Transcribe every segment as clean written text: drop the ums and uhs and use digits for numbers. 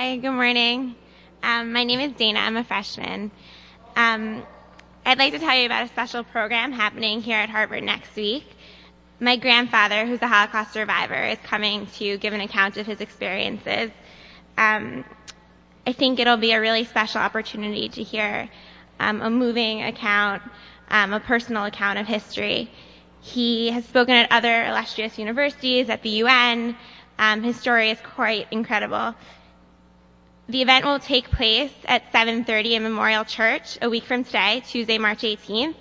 Hi, good morning. My name is Dana. I'm a freshman. I'd like to tell you about a special program happening here at Harvard next week. My grandfather, who's a Holocaust survivor, is coming to give an account of his experiences. I think it'll be a really special opportunity to hear a moving account, a personal account of history. He has spoken at other illustrious universities, at the UN. His story is quite incredible. The event will take place at 7:30 in Memorial Church a week from today, Tuesday, March 18th.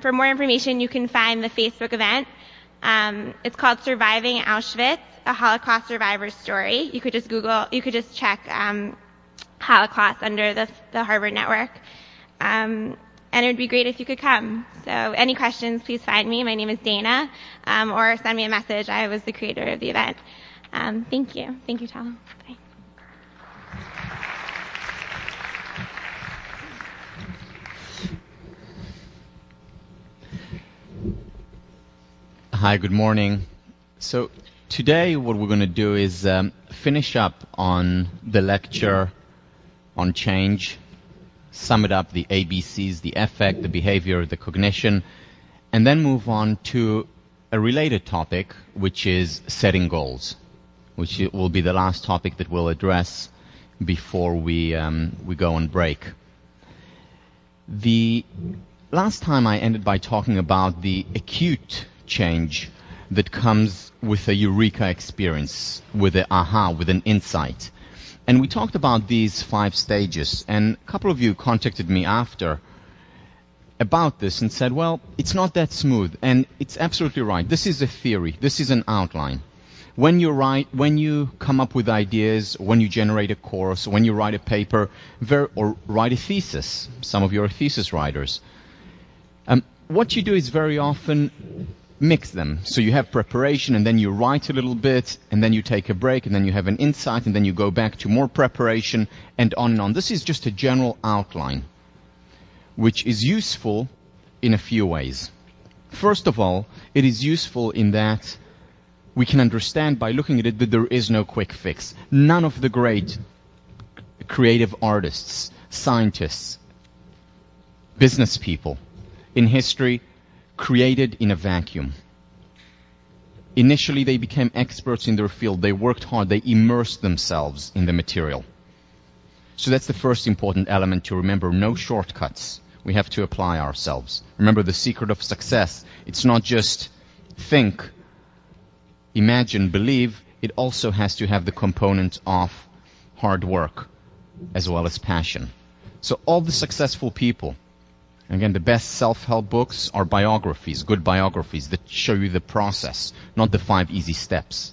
For more information, you can find the Facebook event. It's called Surviving Auschwitz, a Holocaust Survivor's Story. You could just check Holocaust under the Harvard Network. And it would be great if you could come. So any questions, please find me. My name is Dana, or send me a message. I was the creator of the event. Thank you. Thank you, Tal. Bye. Hi, good morning. So today what we're going to do is finish up on the lecture on change, sum it up, the ABCs, the affect, the behavior, the cognition, and then move on to a related topic, which is setting goals, which will be the last topic that we'll address before we go on break. The last time I ended by talking about the acute change that comes with a eureka experience, with an aha, with an insight. And we talked about these 5 stages, and a couple of you contacted me after about this and said, well, it's not that smooth, and it's absolutely right. This is a theory. This is an outline. When you come up with ideas, when you generate a course, when you write a paper, or write a thesis, some of you are thesis writers, what you do is very often mix them. So you have preparation, and then you write a little bit, and then you take a break, and then you have an insight, and then you go back to more preparation, and on and on. This is just a general outline, which is useful in a few ways. First of all, it is useful in that we can understand by looking at it that there is no quick fix. None of the great creative artists, scientists, business people in history created in a vacuum. Initially, they became experts in their field. They worked hard. They immersed themselves in the material. So that's the first important element to remember. No shortcuts. We have to apply ourselves. Remember, the secret of success, it's not just think, imagine, believe. It also has to have the component of hard work as well as passion. So all the successful people, again, the best self-help books are biographies, good biographies that show you the process, not the 5 easy steps.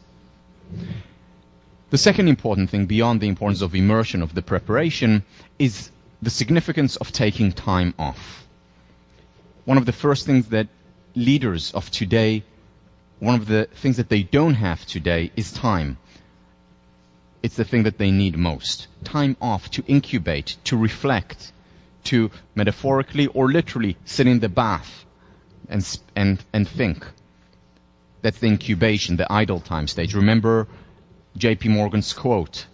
The second important thing, beyond the importance of immersion, of the preparation, is the significance of taking time off. One of the first things that leaders of today, one of the things that they don't have today is time. It's the thing that they need most. Time off to incubate, to reflect, to metaphorically or literally sit in the bath and think. That's the incubation, the idle time stage. Remember J.P. Morgan's quote,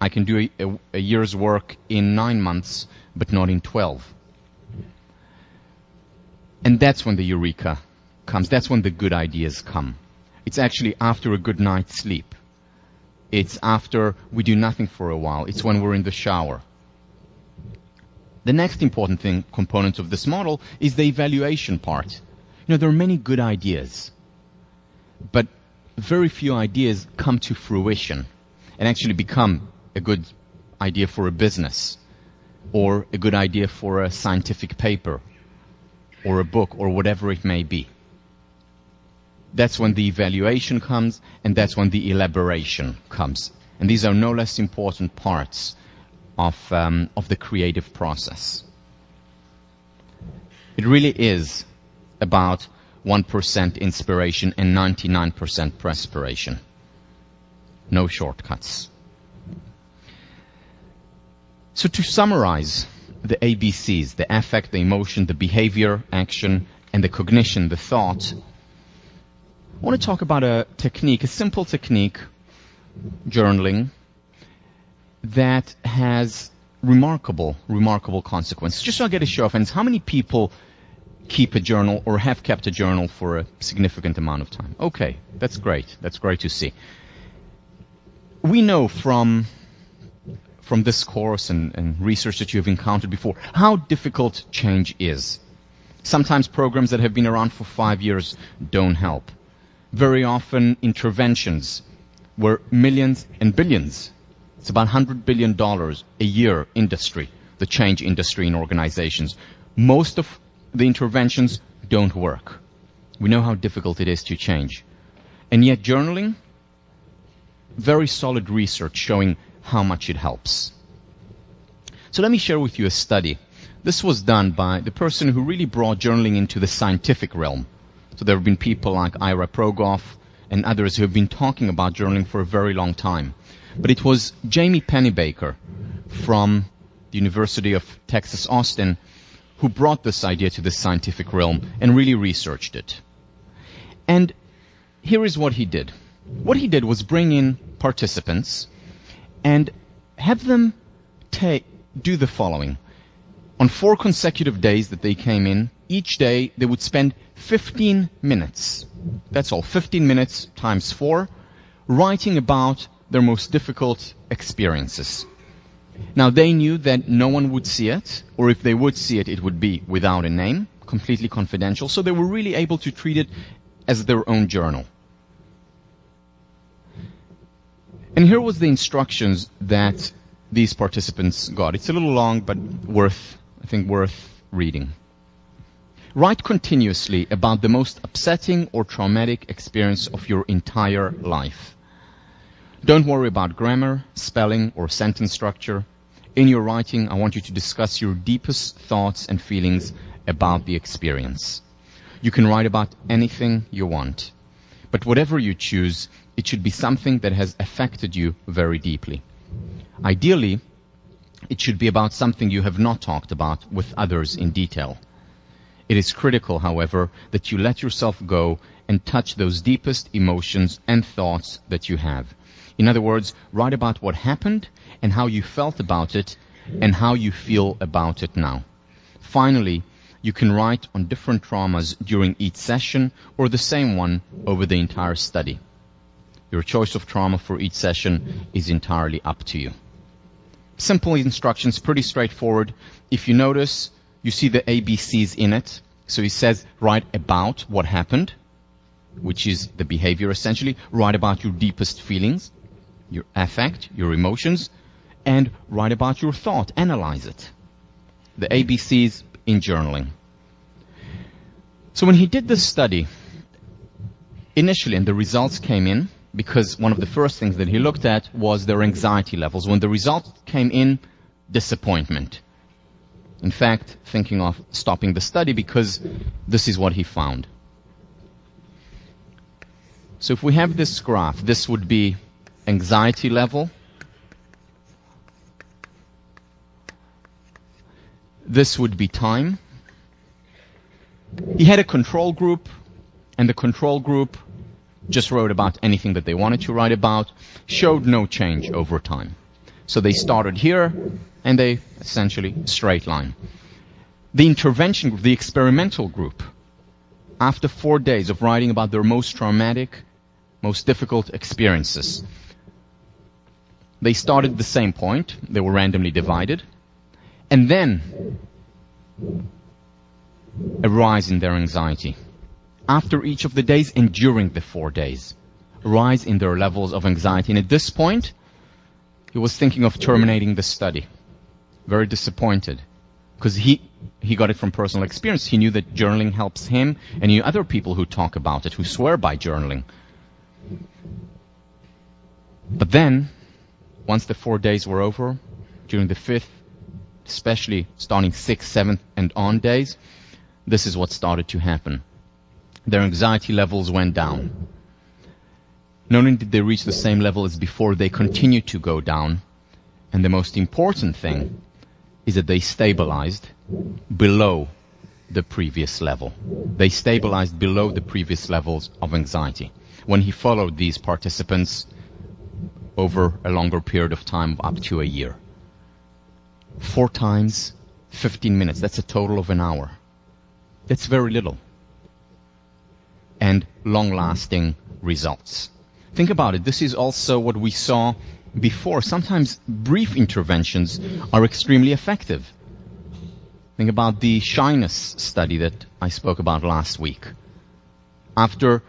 I can do a year's work in 9 months, but not in 12. And that's when the eureka comes. That's when the good ideas come. It's actually after a good night's sleep. It's after we do nothing for a while. It's when we're in the shower. The next important component of this model is the evaluation part. You know, there are many good ideas, but very few ideas come to fruition and actually become a good idea for a business or a good idea for a scientific paper or a book or whatever it may be. That's when the evaluation comes, and that's when the elaboration comes. And these are no less important parts of the creative process. It really is about 1% inspiration and 99% perspiration. No shortcuts. So to summarize the ABCs, the affect, the emotion, the behavior, action, and the cognition, the thought, I want to talk about a technique, a simple technique, journaling, that has remarkable consequences. Just so I get a show of hands, how many people keep a journal or have kept a journal for a significant amount of time? Okay, that's great. That's great to see. We know from this course and research that you've encountered before how difficult change is. Sometimes programs that have been around for 5 years don't help. Very often interventions were millions and billions. It's about $100 billion a year industry, the change industry in organizations. Most of the interventions don't work. We know how difficult it is to change. And yet journaling, very solid research showing how much it helps. So let me share with you a study. This was done by the person who really brought journaling into the scientific realm. So there have been people like Ira Progoff and others who have been talking about journaling for a very long time. But it was Jamie Pennybaker from the University of Texas, Austin, who brought this idea to the scientific realm and really researched it. And here is what he did. What he did was bring in participants and have them do the following. On 4 consecutive days that they came in, each day they would spend 15 minutes. That's all, 15 minutes times 4, writing about their most difficult experiences. Now, they knew that no one would see it, or if they would see it, it would be without a name, completely confidential, so they were really able to treat it as their own journal. And here was the instructions that these participants got. It's a little long, but worth reading. Write continuously about the most upsetting or traumatic experience of your entire life. Don't worry about grammar, spelling, or sentence structure. In your writing, I want you to discuss your deepest thoughts and feelings about the experience. You can write about anything you want, but whatever you choose, it should be something that has affected you very deeply. Ideally, it should be about something you have not talked about with others in detail. It is critical, however, that you let yourself go and touch those deepest emotions and thoughts that you have. In other words, write about what happened and how you felt about it and how you feel about it now. Finally, you can write on different traumas during each session or the same one over the entire study. Your choice of trauma for each session is entirely up to you. Simple instructions, pretty straightforward. If you notice, you see the ABCs in it. So he says, write about what happened, which is the behavior essentially. Write about your deepest feelings, your affect, your emotions, and write about your thought. Analyze it. The ABCs in journaling. So when he did this study, initially, and the results came in, because one of the first things that he looked at was their anxiety levels. When the results came in, disappointment. In fact, thinking of stopping the study because this is what he found. So if we have this graph, this would be anxiety level. This would be time. He had a control group, and the control group just wrote about anything that they wanted to write about, showed no change over time. So they started here, and they essentially straight line. The intervention group, the experimental group, after 4 days of writing about their most traumatic, most difficult experiences, they started at the same point. They were randomly divided. And then a rise in their anxiety. After each of the days and during the 4 days, rise in their levels of anxiety. And at this point, he was thinking of terminating the study. Very disappointed. Because he got it from personal experience. He knew that journaling helps him, and he knew other people who talk about it, who swear by journaling. But then, once the 4 days were over, during the 5th, especially starting 6th, 7th, and on days, this is what started to happen. Their anxiety levels went down. Not only did they reach the same level as before, they continued to go down. And the most important thing is that they stabilized below the previous level. They stabilized below the previous levels of anxiety. When he followed these participants over a longer period of time, up to a year. 4 times 15 minutes. That's a total of an hour. That's very little. And long-lasting results. Think about it. This is also what we saw before. Sometimes brief interventions are extremely effective. Think about the shyness study that I spoke about last week. After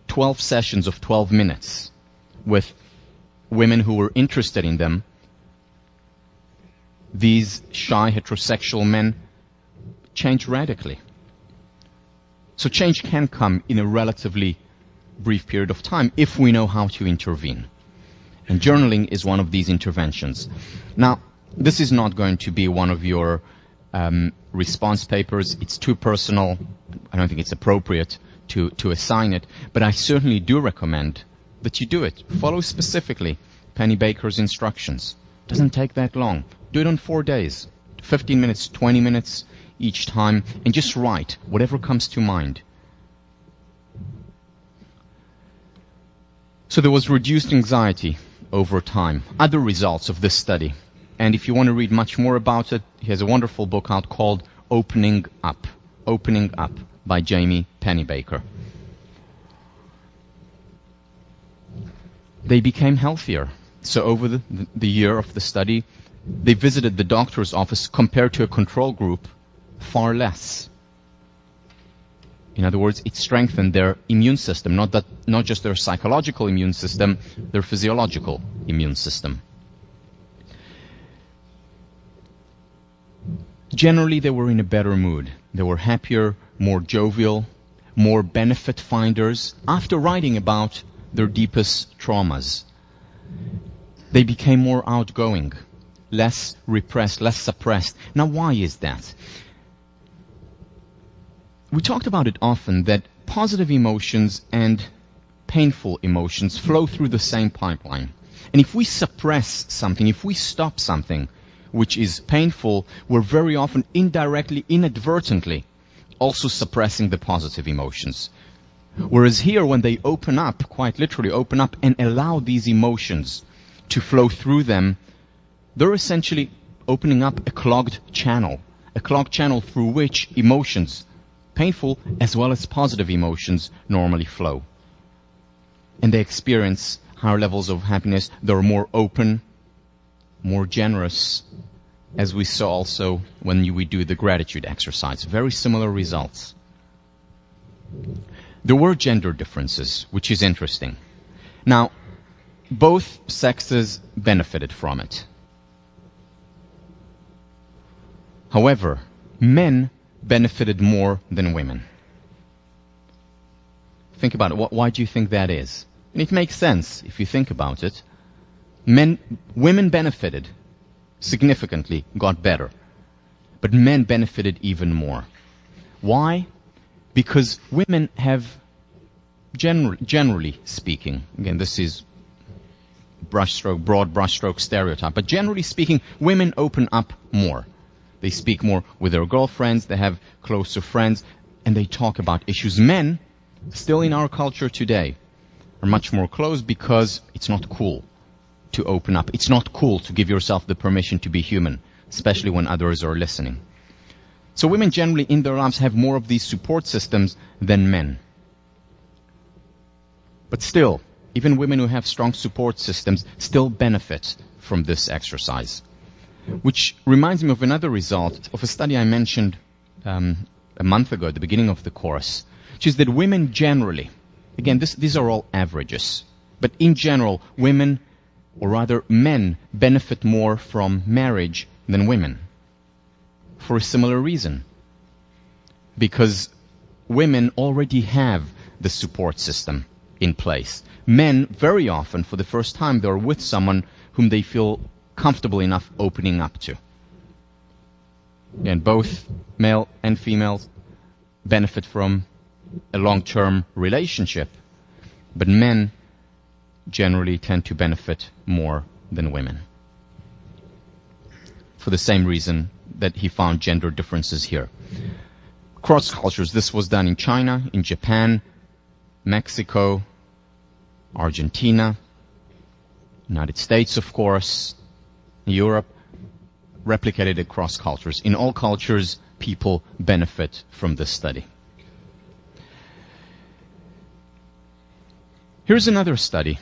12 sessions of 12 minutes with women who were interested in them, these shy heterosexual men changed radically. So change can come in a relatively brief period of time if we know how to intervene. And journaling is one of these interventions. Now, this is not going to be one of your response papers. It's too personal. I don't think it's appropriate to assign it. But I certainly do recommend that you do it. Follow specifically Penny Baker's instructions. Doesn't take that long. Do it on 4 days. 15 minutes, 20 minutes each time. And just write whatever comes to mind. So there was reduced anxiety over time. Other results of this study. And if you want to read much more about it, he has a wonderful book out called Opening Up. Opening Up by Jamie Pennybaker. They became healthier. So over the year of the study, they visited the doctor's office compared to a control group far less. In other words, it strengthened their immune system, not just their psychological immune system, their physiological immune system. Generally, they were in a better mood. They were happier, more jovial, more benefit finders after writing about their deepest traumas. They became more outgoing, less repressed, less suppressed. Now, why is that? We talked about it often that positive emotions and painful emotions flow through the same pipeline. And if we suppress something, if we stop something which is painful, we're very often indirectly, inadvertently also suppressing the positive emotions. Whereas here, when they open up, quite literally open up and allow these emotions to flow through them, they're essentially opening up a clogged channel through which emotions, painful as well as positive emotions, normally flow. And they experience higher levels of happiness. They're more open, more generous, as we saw also when we do the gratitude exercise. Very similar results. There were gender differences, which is interesting. Now, both sexes benefited from it. However, men benefited more than women. Think about it. Why do you think that is? And it makes sense if you think about it. Women benefited significantly, got better. But men benefited even more. Why? Because women have, generally speaking, again, this is broad brushstroke stereotype, but generally speaking, women open up more. They speak more with their girlfriends, they have closer friends, and they talk about issues. Men, still in our culture today, are much more closed because it's not cool to open up. It's not cool to give yourself the permission to be human, especially when others are listening. So women generally in their lives have more of these support systems than men. But still, even women who have strong support systems still benefit from this exercise. Which reminds me of another result of a study I mentioned a month ago at the beginning of the course, which is that women generally, again, these are all averages, but in general, women, or rather men, benefit more from marriage than women. For a similar reason. Because women already have the support system in place. Men, very often, for the first time, they're with someone whom they feel comfortable enough opening up to. And both male and females benefit from a long-term relationship, but men generally tend to benefit more than women. For the same reason that he found gender differences here. Cross cultures, this was done in China, in Japan, Mexico, Argentina, United States, of course, Europe, replicated across cultures. In all cultures, people benefit from this study. Here's another study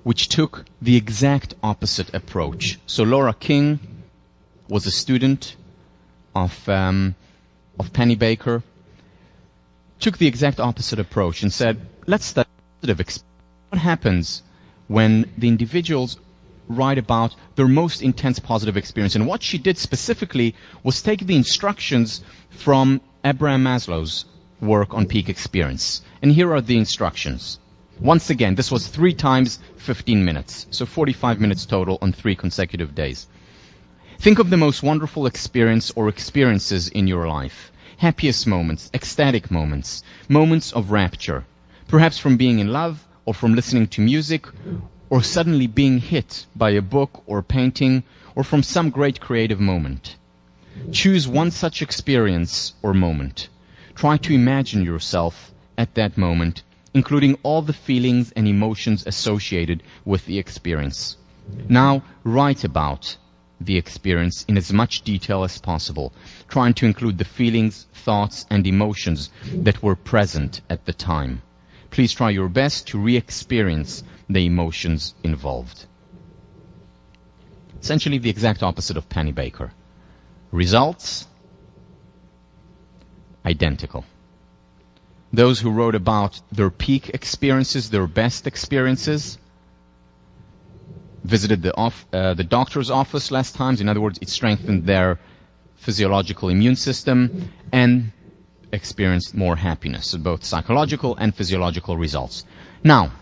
which took the exact opposite approach. So Laura King was a student of Penny Baker, took the exact opposite approach and said, let's study positive experience. What happens when the individuals write about their most intense positive experience? And what she did specifically was take the instructions from Abraham Maslow's work on peak experience. And here are the instructions. Once again, this was 3 times 15 minutes, so 45 minutes total on 3 consecutive days. Think of the most wonderful experience or experiences in your life. Happiest moments, ecstatic moments, moments of rapture, perhaps from being in love or from listening to music or suddenly being hit by a book or painting or from some great creative moment. Choose one such experience or moment. Try to imagine yourself at that moment, including all the feelings and emotions associated with the experience. Now, write about the experience in as much detail as possible, trying to include the feelings, thoughts, and emotions that were present at the time. Please try your best to re-experience the emotions involved. Essentially the exact opposite of Penny Baker. Results? Identical. Those who wrote about their peak experiences, their best experiences, visited the doctor's office less times. In other words, it strengthened their physiological immune system and experienced more happiness, so both psychological and physiological results. Now,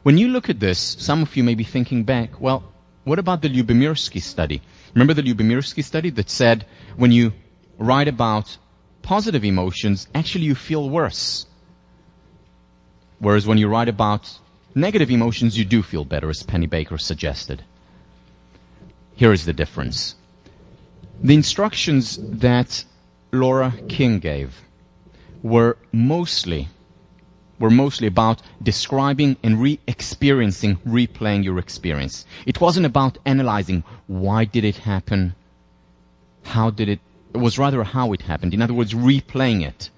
when you look at this, some of you may be thinking back, well, what about the Lyubomirsky study? Remember the Lyubomirsky study that said when you write about positive emotions, actually you feel worse. Whereas when you write about negative emotions, you do feel better, as Penny Baker suggested. Here is the difference. The instructions that Laura King gave were mostly about describing and re-experiencing, replaying your experience. It wasn't about analyzing why did it happen, how did it was rather how it happened. In other words, replaying it.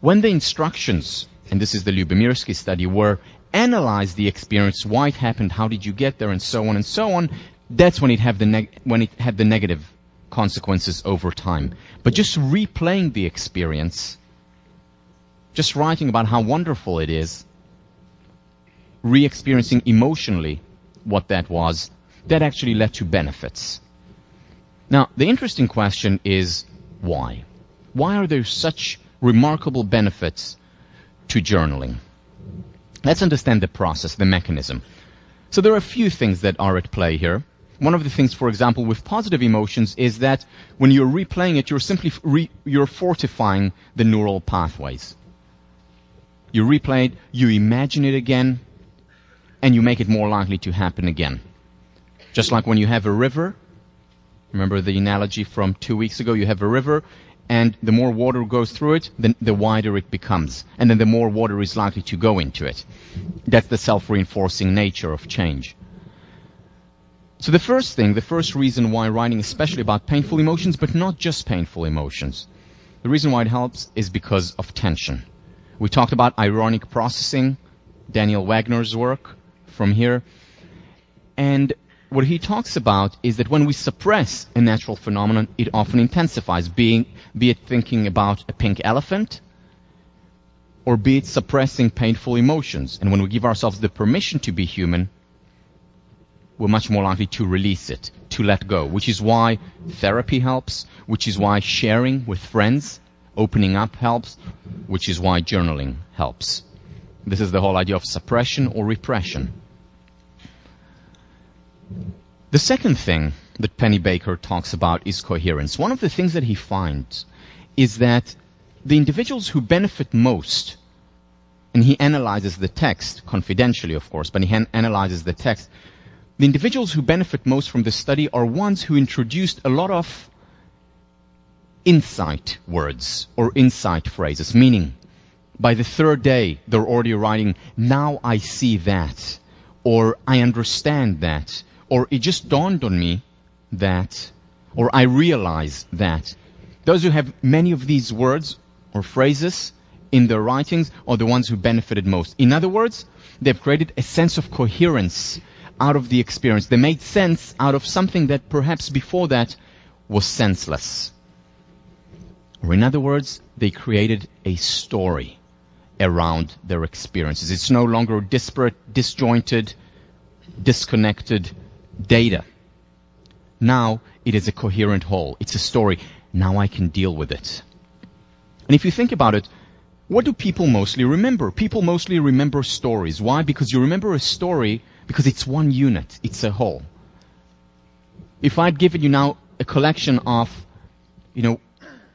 When the instructions, and this is the Lyubomirsky study, were analyze the experience, why it happened, how did you get there, and so on, that's when it had the negative consequences over time. But just replaying the experience, just writing about how wonderful it is, re-experiencing emotionally what that was, that actually led to benefits. Now, the interesting question is why? Why are there such remarkable benefits to journaling? Let's understand the process, the mechanism. So there are a few things that are at play here. One of the things, for example, with positive emotions is that when you're replaying it, you're simply you're fortifying the neural pathways. You replay it, you imagine it again, and you make it more likely to happen again. Just like when you have a river, remember the analogy from 2 weeks ago, you have a river, and the more water goes through it, then the wider it becomes. And then the more water is likely to go into it. That's the self-reinforcing nature of change. So the first reason why writing, especially about painful emotions, but not just painful emotions, the reason why it helps is because of tension. We talked about ironic processing, Daniel Wagner's work from here. And what he talks about is that when we suppress a natural phenomenon, it often intensifies, be it thinking about a pink elephant, or be it suppressing painful emotions. And when we give ourselves the permission to be human, we're much more likely to release it, to let go, which is why therapy helps, which is why sharing with friends, opening up helps, which is why journaling helps. This is the whole idea of suppression or repression. The second thing that Penny Baker talks about is coherence. One of the things that he finds is that the individuals who benefit most, and he analyzes the text, confidentially of course, but he analyzes the text, the individuals who benefit most from this study are ones who introduced a lot of insight words or insight phrases, meaning By the third day, they're already writing, now I see that, or I understand that, or it just dawned on me that, or I realize that. Those who have many of these words or phrases in their writings are the ones who benefited most. In other words, they've created a sense of coherence out of the experience. They made sense out of something that perhaps before that was senseless. Or in other words, they created a story around their experiences. It's no longer disparate, disjointed, disconnected data. Now it is a coherent whole. It's a story. Now I can deal with it. And if you think about it, what do people mostly remember? People mostly remember stories. Why? Because you remember a story because it's one unit. It's a whole. If I'd given you now a collection of,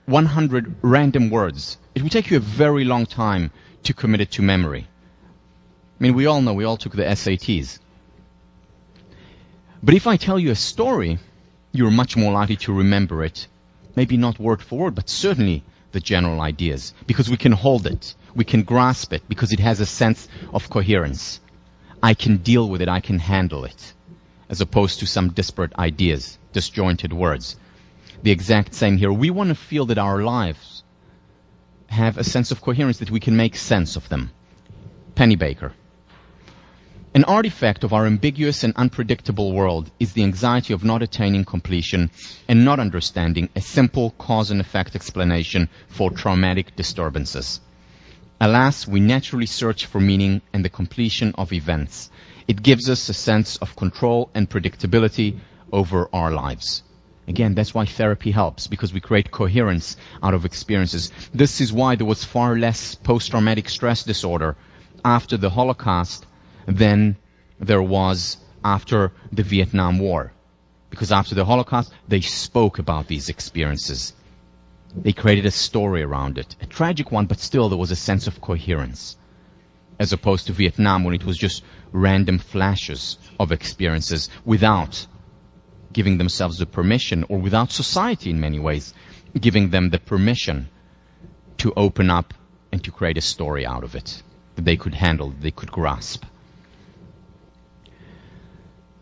100 random words, it would take you a very long time to commit it to memory. I mean, we all know, we all took the SATs. But if I tell you a story, you're much more likely to remember it. Maybe not word for word, but certainly the general ideas. Because we can hold it. We can grasp it because it has a sense of coherence. I can deal with it. I can handle it. As opposed to some disparate ideas, disjointed words. The exact same here. We want to feel that our lives have a sense of coherence, that we can make sense of them. Pennebaker. An artifact of our ambiguous and unpredictable world is the anxiety of not attaining completion and not understanding a simple cause and effect explanation for traumatic disturbances. Alas, we naturally search for meaning and the completion of events. It gives us a sense of control and predictability over our lives. Again, that's why therapy helps, because we create coherence out of experiences. This is why there was far less post-traumatic stress disorder after the Holocaust than there was after the Vietnam War. Because after the Holocaust, they spoke about these experiences. They created a story around it. A tragic one, but still there was a sense of coherence. As opposed to Vietnam, when it was just random flashes of experiences without giving themselves the permission, or without society in many ways giving them the permission to open up and to create a story out of it that they could handle, that they could grasp.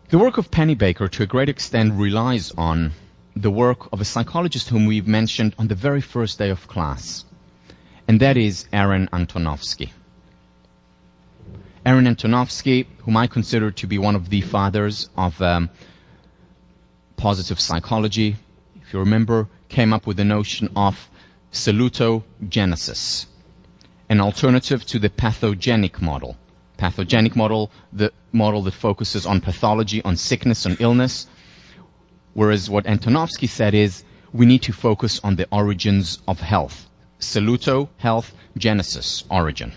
The work of Pennebaker, to a great extent, relies on the work of a psychologist whom we've mentioned on the very first day of class, and that is Aaron Antonovsky. Aaron Antonovsky, whom I consider to be one of the fathers of positive psychology, if you remember, came up with the notion of salutogenesis, an alternative to the pathogenic model. Pathogenic model, the model that focuses on pathology, on sickness, on illness, whereas what Antonovsky said is we need to focus on the origins of health. Saluto, health, genesis, origin.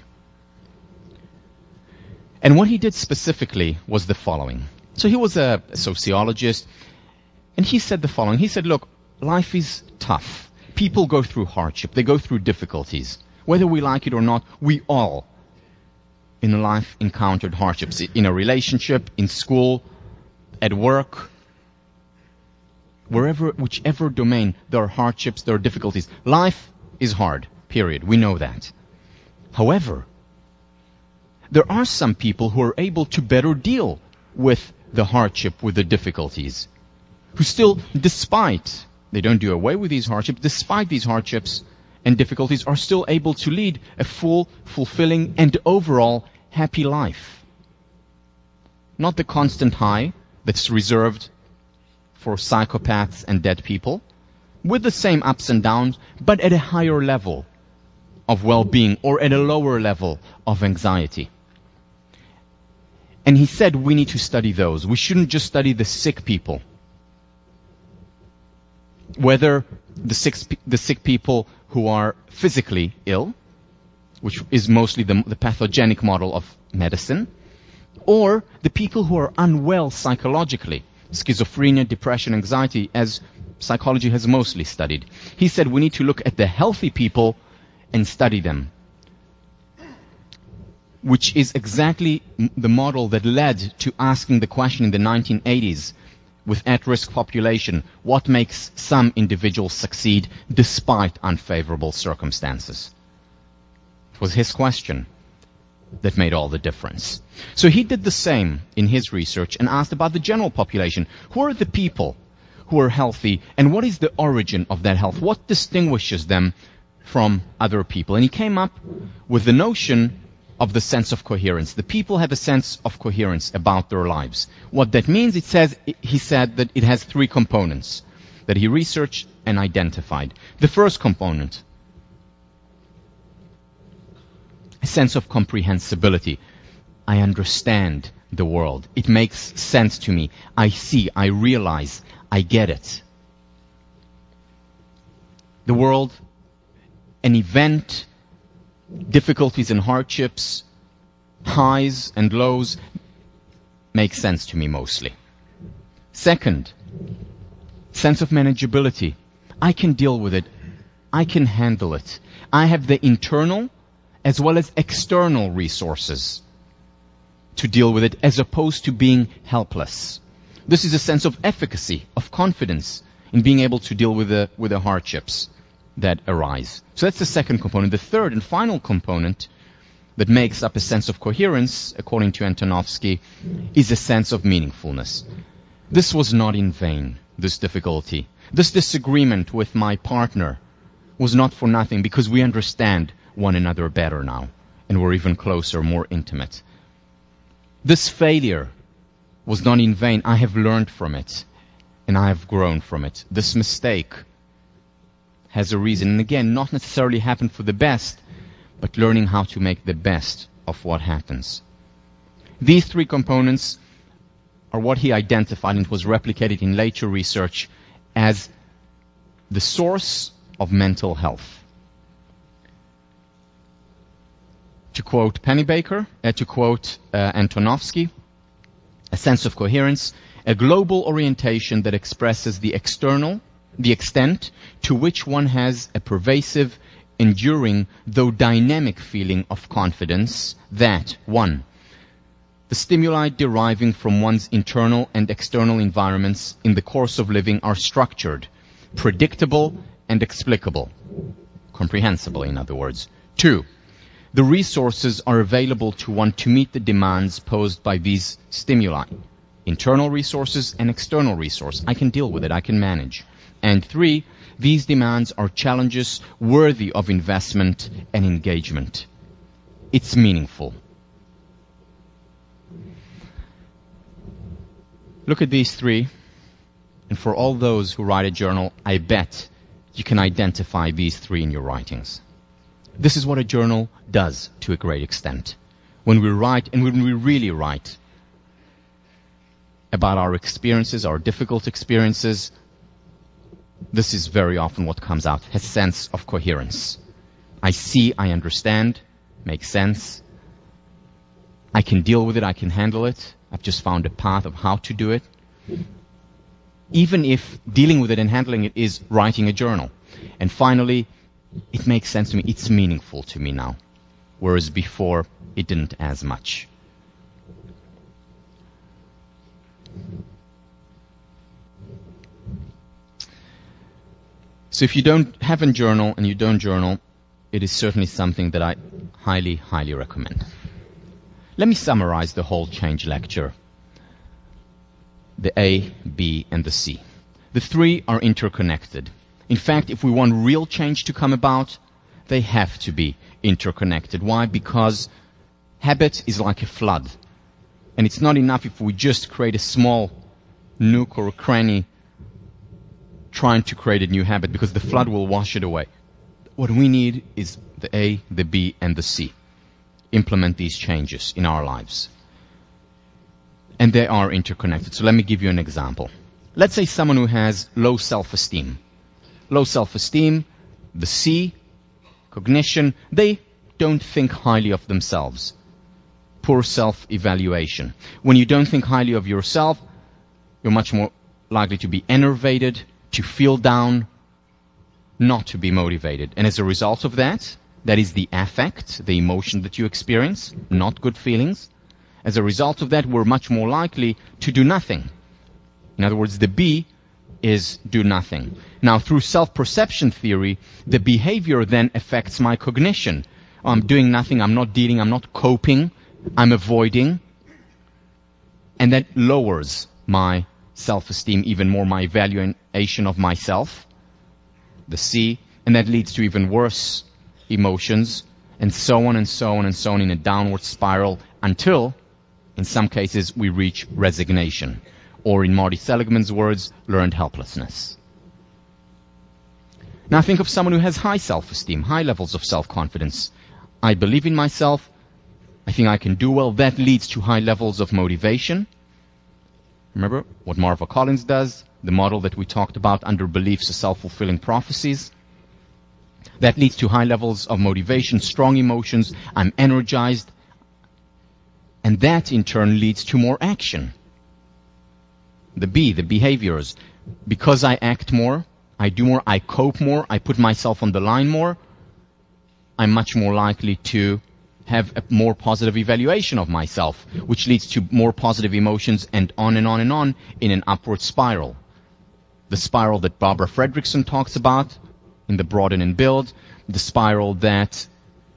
And what he did specifically was the following. So he was a sociologist, and he said the following. He said, look, life is tough. People go through hardship. They go through difficulties. Whether we like it or not, we all in life encountered hardships. In a relationship, in school, at work, wherever, whichever domain, there are hardships, there are difficulties. Life is hard, period. We know that. However, there are some people who are able to better deal with the hardship, with the difficulties, who still, despite, they don't do away with these hardships, despite these hardships and difficulties, are still able to lead a full, fulfilling, and overall happy life. Not the constant high that's reserved for psychopaths and dead people, with the same ups and downs, but at a higher level of well-being or at a lower level of anxiety. And he said we need to study those. We shouldn't just study the sick people. Whether the sick people who are physically ill, which is mostly the pathogenic model of medicine, or the people who are unwell psychologically, schizophrenia, depression, anxiety, as psychology has mostly studied. He said we need to look at the healthy people and study them, which is exactly the model that led to asking the question in the 1980s with at-risk population, what makes some individuals succeed despite unfavorable circumstances? It was his question that made all the difference. So he did the same in his research and asked about the general population. Who are the people who are healthy, and what is the origin of that health? What distinguishes them from other people? And he came up with the notion of the sense of coherence. The people have a sense of coherence about their lives. What that means, he said that it has three components that he researched and identified. The first component, a sense of comprehensibility. I understand the world. It makes sense to me. I see, I realize, I get it. The world, an event, difficulties and hardships, highs and lows, make sense to me mostly. Second, sense of manageability. I can deal with it. I can handle it. I have the internal as well as external resources to deal with it, as opposed to being helpless. This is a sense of efficacy, of confidence in being able to deal with the hardships that arise. So that's the second component. The third and final component that makes up a sense of coherence, according to Antonovsky, is a sense of meaningfulness. This was not in vain, this difficulty. This disagreement with my partner was not for nothing, because we understand one another better now, and we're even closer, more intimate. This failure was not in vain. I have learned from it, and I have grown from it. This mistake has a reason, and again, not necessarily happened for the best, but learning how to make the best of what happens. These three components are what he identified, and it was replicated in later research as the source of mental health. To quote Pennebaker, to quote Antonovsky, a sense of coherence, a global orientation that expresses the extent to which one has a pervasive, enduring, though dynamic feeling of confidence that, 1, the stimuli deriving from one's internal and external environments in the course of living are structured, predictable, and explicable. Comprehensible, in other words. 2, the resources are available to one to meet the demands posed by these stimuli. Internal resources and external resources. I can deal with it. I can manage. And 3, these demands are challenges worthy of investment and engagement. It's meaningful. Look at these three, and for all those who write a journal, I bet you can identify these three in your writings. This is what a journal does to a great extent. When we write, and when we really write about our experiences, our difficult experiences, this is very often what comes out, a sense of coherence. I see, I understand, makes sense. I can deal with it, I can handle it. I've just found a path of how to do it. Even if dealing with it and handling it is writing a journal. And finally, it makes sense to me. It's meaningful to me now, whereas before it didn't as much. So if you don't have a journal and you don't journal, it is certainly something that I highly, highly recommend. Let me summarize the whole change lecture. The A, B, and the C. The three are interconnected. In fact, if we want real change to come about, they have to be interconnected. Why? Because habit is like a flood. And it's not enough if we just create a small nook or a cranny trying to create a new habit, because the flood will wash it away. What we need is the A, the B, and the C. Implement these changes in our lives. And they are interconnected. So let me give you an example. Let's say someone who has low self-esteem. Low self-esteem, the C, cognition, they don't think highly of themselves. Poor self-evaluation. When you don't think highly of yourself, you're much more likely to be enervated, to feel down, not to be motivated. And as a result of that, that is the affect, the emotion that you experience, not good feelings. As a result of that, we're much more likely to do nothing. In other words, the B is do nothing. Now, through self-perception theory, the behavior then affects my cognition. I'm doing nothing, I'm not dealing, I'm not coping, I'm avoiding. And that lowers my self-esteem even more, my evaluation of myself, the C, and that leads to even worse emotions, and so on and so on and so on in a downward spiral until, in some cases, we reach resignation, or in Marty Seligman's words, learned helplessness. Now think of someone who has high self-esteem, high levels of self-confidence. I believe in myself, I think I can do well. That leads to high levels of motivation. Remember what Marva Collins does, the model that we talked about under beliefs of self-fulfilling prophecies. That leads to high levels of motivation, strong emotions. I'm energized. And that in turn leads to more action. The B, the behaviors. Because I act more, I do more, I cope more, I put myself on the line more, I'm much more likely to have a more positive evaluation of myself, which leads to more positive emotions and on and on and on in an upward spiral. The spiral that Barbara Fredrickson talks about in the Broaden and Build, the spiral that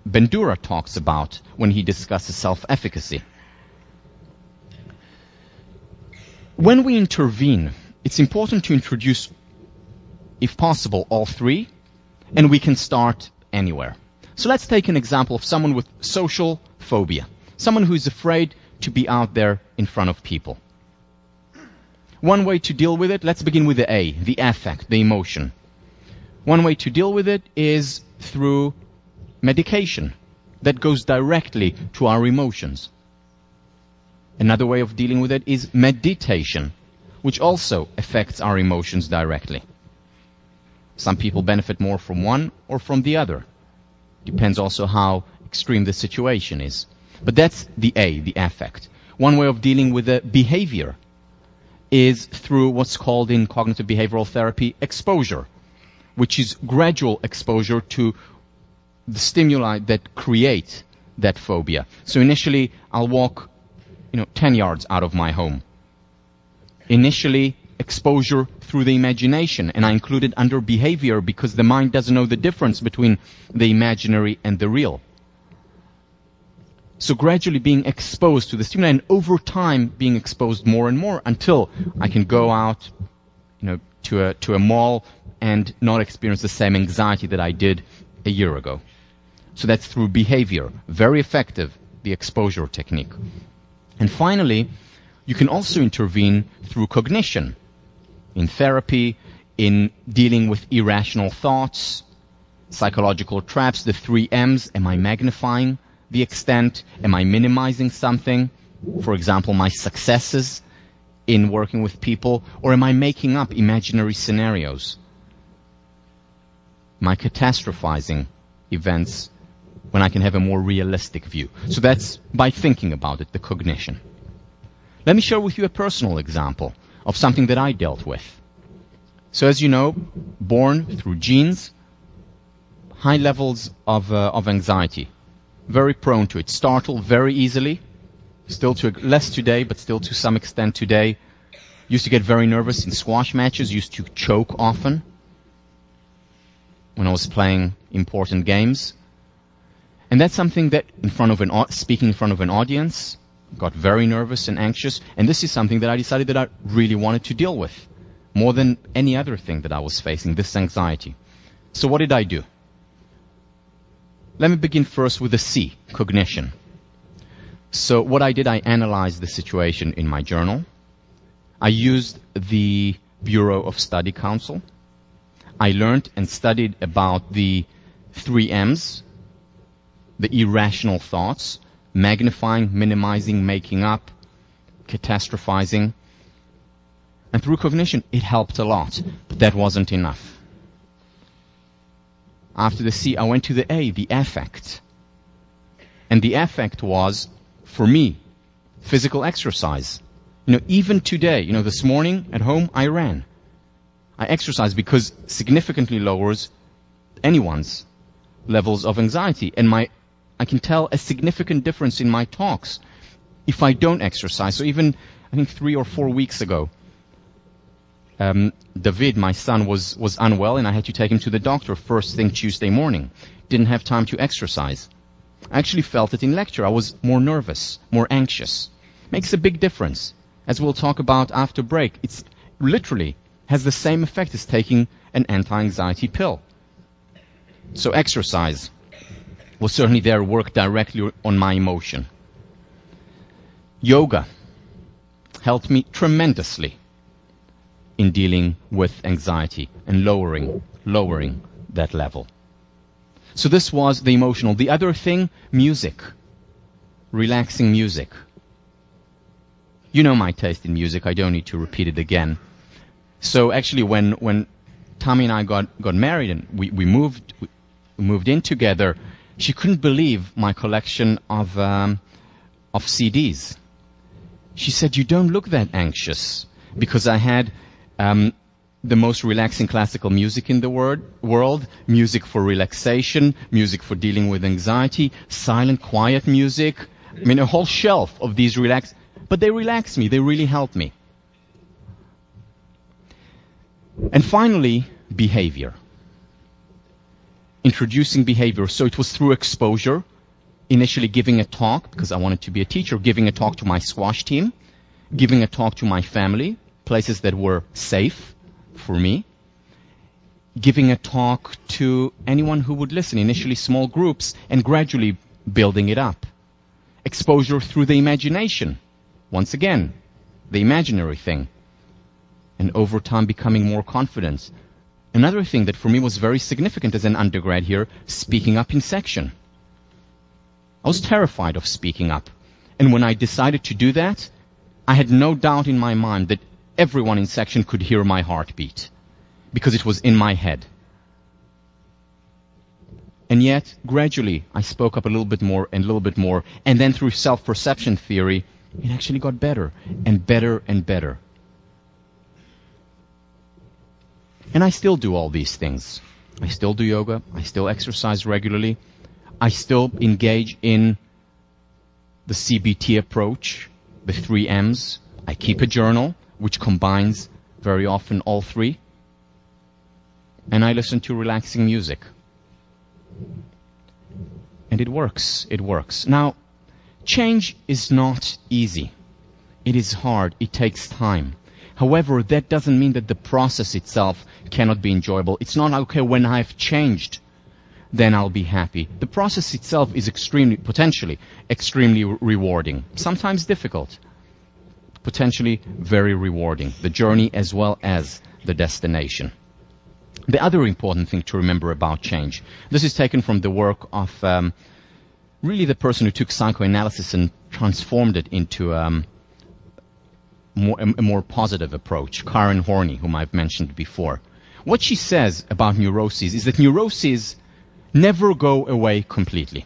Bandura talks about when he discusses self-efficacy. When we intervene, it's important to introduce, if possible, all three, and we can start anywhere. So let's take an example of someone with social phobia, someone who is afraid to be out there in front of people. One way to deal with it, let's begin with the A, the affect, the emotion. One way to deal with it is through medication that goes directly to our emotions. Another way of dealing with it is meditation, which also affects our emotions directly. Some people benefit more from one or from the other. Depends also how extreme the situation is. But that's the A, the affect. One way of dealing with the behavior is through what's called in cognitive behavioral therapy exposure, which is gradual exposure to the stimuli that create that phobia. So initially, I'll walk 10 yards out of my home. Initially, exposure through the imagination, and I include it under behavior because the mind doesn't know the difference between the imaginary and the real. So gradually being exposed to the stimuli, and over time being exposed more and more until I can go out, to a mall and not experience the same anxiety that I did a year ago. So that's through behavior. Very effective, the exposure technique. And finally, you can also intervene through cognition. In therapy, in dealing with irrational thoughts, psychological traps, the 3 M's. Am I magnifying the extent? Am I minimizing something? For example, my successes in working with people, or am I making up imaginary scenarios? Am I catastrophizing events when I can have a more realistic view? So that's by thinking about it, the cognition. Let me share with you a personal example of something that I dealt with. So as you know, born through genes, high levels of anxiety, very prone to it, startle very easily, still to less today, but still to some extent today. Used to get very nervous in squash matches, used to choke often when I was playing important games. And that's something that speaking in front of an audience, got very nervous and anxious, and this is something that I decided that I really wanted to deal with, more than any other thing that I was facing, this anxiety. So what did I do? Let me begin first with the C, cognition. So what I did, I analyzed the situation in my journal. I used the Bureau of Study Council. I learned and studied about the 3 M's, the irrational thoughts, magnifying, minimizing, making up, catastrophizing. And through cognition, it helped a lot, but that wasn't enough. After the C, I went to the A, the affect. And the affect was, for me, physical exercise. Even today, this morning at home, I ran. I exercise because significantly lowers anyone's levels of anxiety. And I can tell a significant difference in my talks if I don't exercise. So even, I think 3 or 4 weeks ago, David, my son, was unwell, and I had to take him to the doctor first thing Tuesday morning. Didn't have time to exercise. I actually felt it in lecture. I was more nervous, more anxious. Makes a big difference. As we'll talk about after break, it's literally has the same effect as taking an anti-anxiety pill. So exercise was certainly there, worked directly on my emotion. Yoga helped me tremendously in dealing with anxiety and lowering that level. So this was the emotional. The other thing, music. Relaxing music. You know my taste in music. I don't need to repeat it again. So actually when Tommy and I got married and we moved in together, she couldn't believe my collection of CDs. She said, "You don't look that anxious," because I had the most relaxing classical music in the world, music for relaxation, music for dealing with anxiety, silent, quiet music. I mean, a whole shelf of these but they relax me, they really help me. And finally, behavior. Introducing behavior. So it was through exposure, initially giving a talk, because I wanted to be a teacher, giving a talk to my squash team, giving a talk to my family, places that were safe for me, giving a talk to anyone who would listen, initially small groups, and gradually building it up. Exposure through the imagination. Once again, the imaginary thing. And over time becoming more confident. Another thing that for me was very significant as an undergrad here, speaking up in section. I was terrified of speaking up. And when I decided to do that, I had no doubt in my mind that everyone in section could hear my heartbeat, because it was in my head. And yet, gradually, I spoke up a little bit more, and then through self-perception theory, it actually got better and better and better. And I still do all these things. I still do yoga. I still exercise regularly. I still engage in the CBT approach, the 3 M's. I keep a journal, which combines very often all 3. And I listen to relaxing music. And it works. It works. Now, change is not easy. It is hard. It takes time. However, that doesn't mean that the process itself cannot be enjoyable. It's not, okay, when I've changed, then I'll be happy. The process itself is potentially extremely rewarding. Sometimes difficult. Potentially very rewarding. The journey as well as the destination. The other important thing to remember about change, this is taken from the work of really the person who took psychoanalysis and transformed it into a more positive approach, Karen Horney, whom I've mentioned before. What she says about neuroses is that neuroses never go away completely.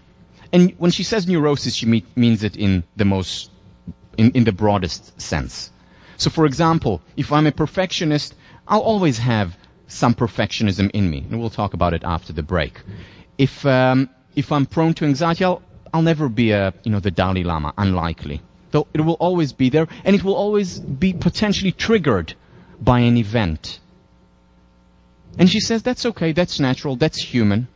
And when she says neurosis, she means it in the broadest sense. So for example, if I'm a perfectionist, I'll always have some perfectionism in me, and we'll talk about it after the break. If I'm prone to anxiety, I'll never be the Dalai Lama, unlikely. Though it will always be there, and it will always be potentially triggered by an event. And she says that's okay, that's natural, that's human.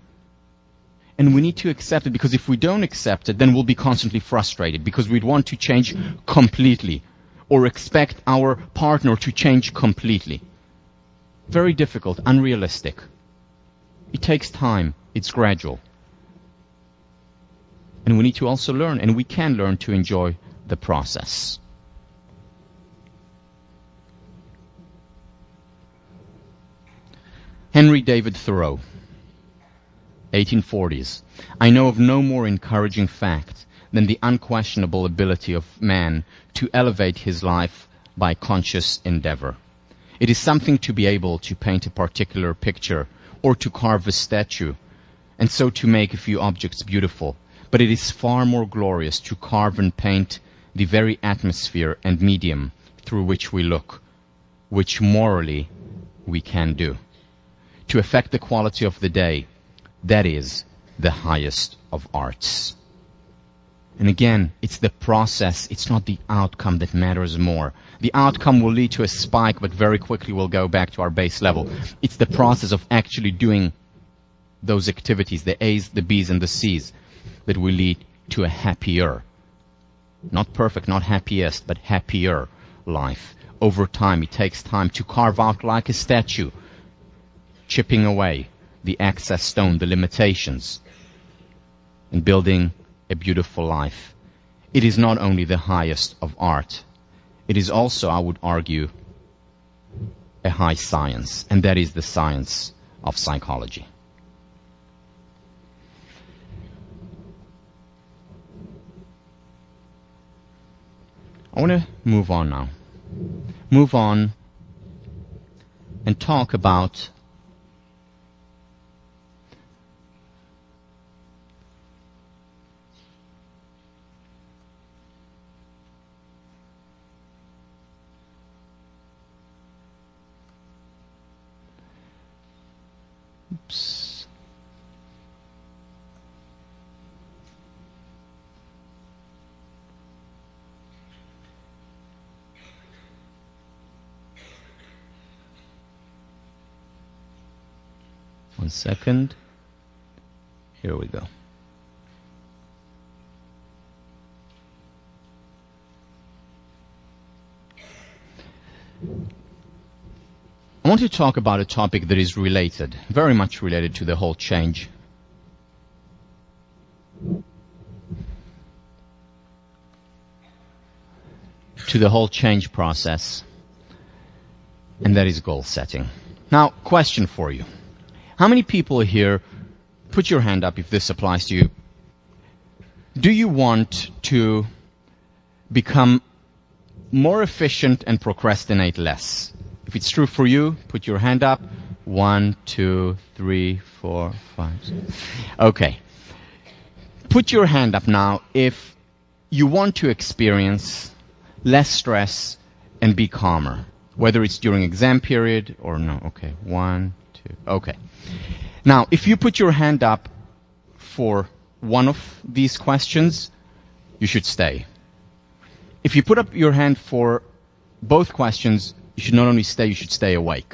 And we need to accept it, because if we don't accept it, then we'll be constantly frustrated, because we'd want to change completely, or expect our partner to change completely. Very difficult, unrealistic. It takes time, it's gradual. And we need to also learn, and we can learn to enjoy the process. Henry David Thoreau, 1840s. I know of no more encouraging fact than the unquestionable ability of man to elevate his life by conscious endeavor. It is something to be able to paint a particular picture or to carve a statue, and so to make a few objects beautiful. But it is far more glorious to carve and paint the very atmosphere and medium through which we look, which morally we can do. To affect the quality of the day, that is the highest of arts. And again, it's the process, it's not the outcome that matters more. The outcome will lead to a spike, but very quickly we'll go back to our base level. It's the process of actually doing those activities, the A's, the B's, and the C's, that will lead to a happier, not perfect, not happiest, but happier life. Over time, it takes time to carve out like a statue, chipping away the excess stone, the limitations, and building a beautiful life. It is not only the highest of art, it is also, I would argue, a high science, and that is the science of psychology. I want to move on now. Move on and talk about oops. One second. Here we go. I want to talk about a topic that is related, very much related to the whole change. To the whole change process, and that is goal setting. Now, question for you. How many people here, put your hand up if this applies to you, do you want to become more efficient and procrastinate less? If it's true for you, put your hand up. 1, 2, 3, 4, 5, 6. Okay. Put your hand up now if you want to experience less stress and be calmer, whether it's during exam period or no. Okay. 1, 2. Okay. Now, if you put your hand up for one of these questions, you should stay. If you put up your hand for both questions, you should not only stay, you should stay awake.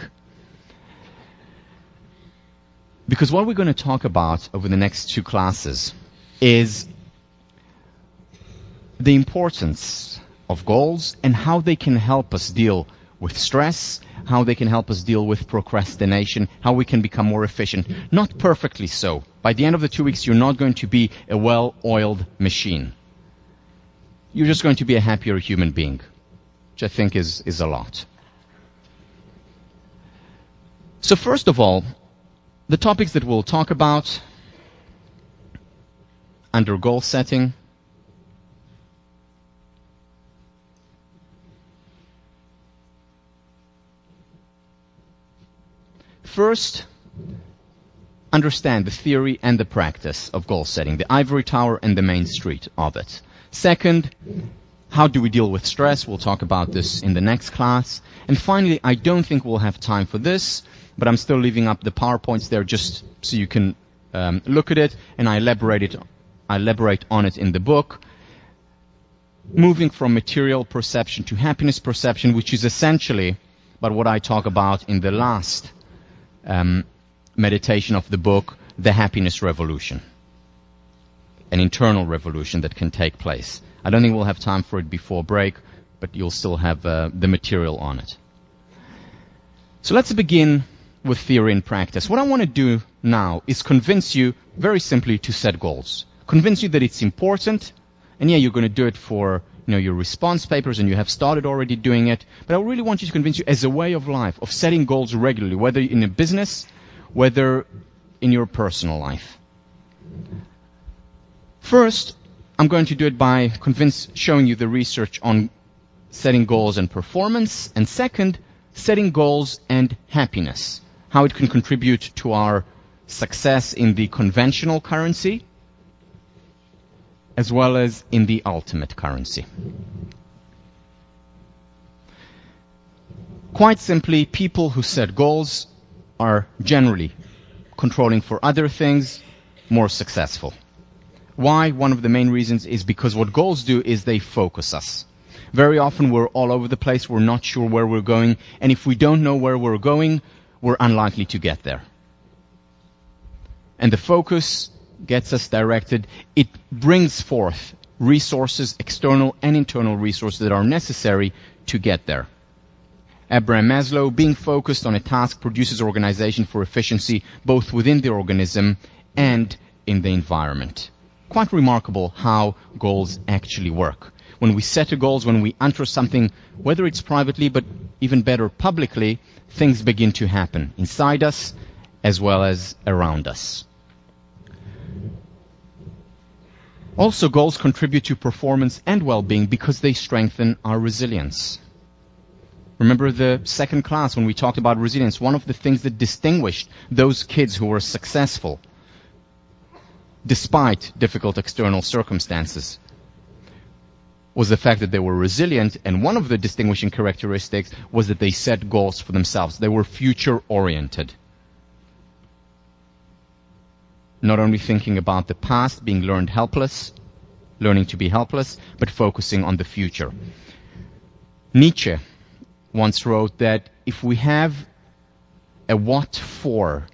Because what we're going to talk about over the next 2 classes is the importance of goals and how they can help us deal with stress, how they can help us deal with procrastination, how we can become more efficient. Not perfectly so. By the end of the 2 weeks, you're not going to be a well-oiled machine. You're just going to be a happier human being, which I think is a lot. So first of all, the topics that we'll talk about under goal setting. First, understand the theory and the practice of goal setting, the ivory tower and the main street of it. Second, how do we deal with stress? We'll talk about this in the next class. And finally, I don't think we'll have time for this, but I'm still leaving up the PowerPoints there just so you can look at it, and I elaborate on it in the book. Moving from material perception to happiness perception, which is essentially but what I talk about in the last meditation of the book, the happiness revolution. An internal revolution that can take place. I don't think we'll have time for it before break, but you'll still have the material on it. So let's begin with theory and practice. What I want to do now is convince you, very simply, to set goals. Convince you that it's important, and yeah, you're going to do it for your response papers, and you have started already doing it, but I really want you to convince you as a way of life, of setting goals regularly, whether in a business, whether in your personal life. First, I'm going to do it by showing you the research on setting goals and performance, and second, setting goals and happiness, how it can contribute to our success in the conventional currency, as well as in the ultimate currency. Quite simply, people who set goals are generally controlling for other things, more successful. Why? One of the main reasons is because what goals do is they focus us. Very often we're all over the place, we're not sure where we're going, and if we don't know where we're going, we're unlikely to get there. And the focus gets us directed, it brings forth resources, external and internal resources that are necessary to get there. Abraham Maslow, being focused on a task produces organization for efficiency both within the organism and in the environment. Quite remarkable how goals actually work. When we set goals, when we enter something, whether it's privately but even better publicly, things begin to happen inside us as well as around us. Also, goals contribute to performance and well-being because they strengthen our resilience. Remember the second class when we talked about resilience, one of the things that distinguished those kids who were successful despite difficult external circumstances was the fact that they were resilient, and one of the distinguishing characteristics was that they set goals for themselves. They were future-oriented. Not only thinking about the past, being learning to be helpless, but focusing on the future. Nietzsche once wrote that if we have a what for,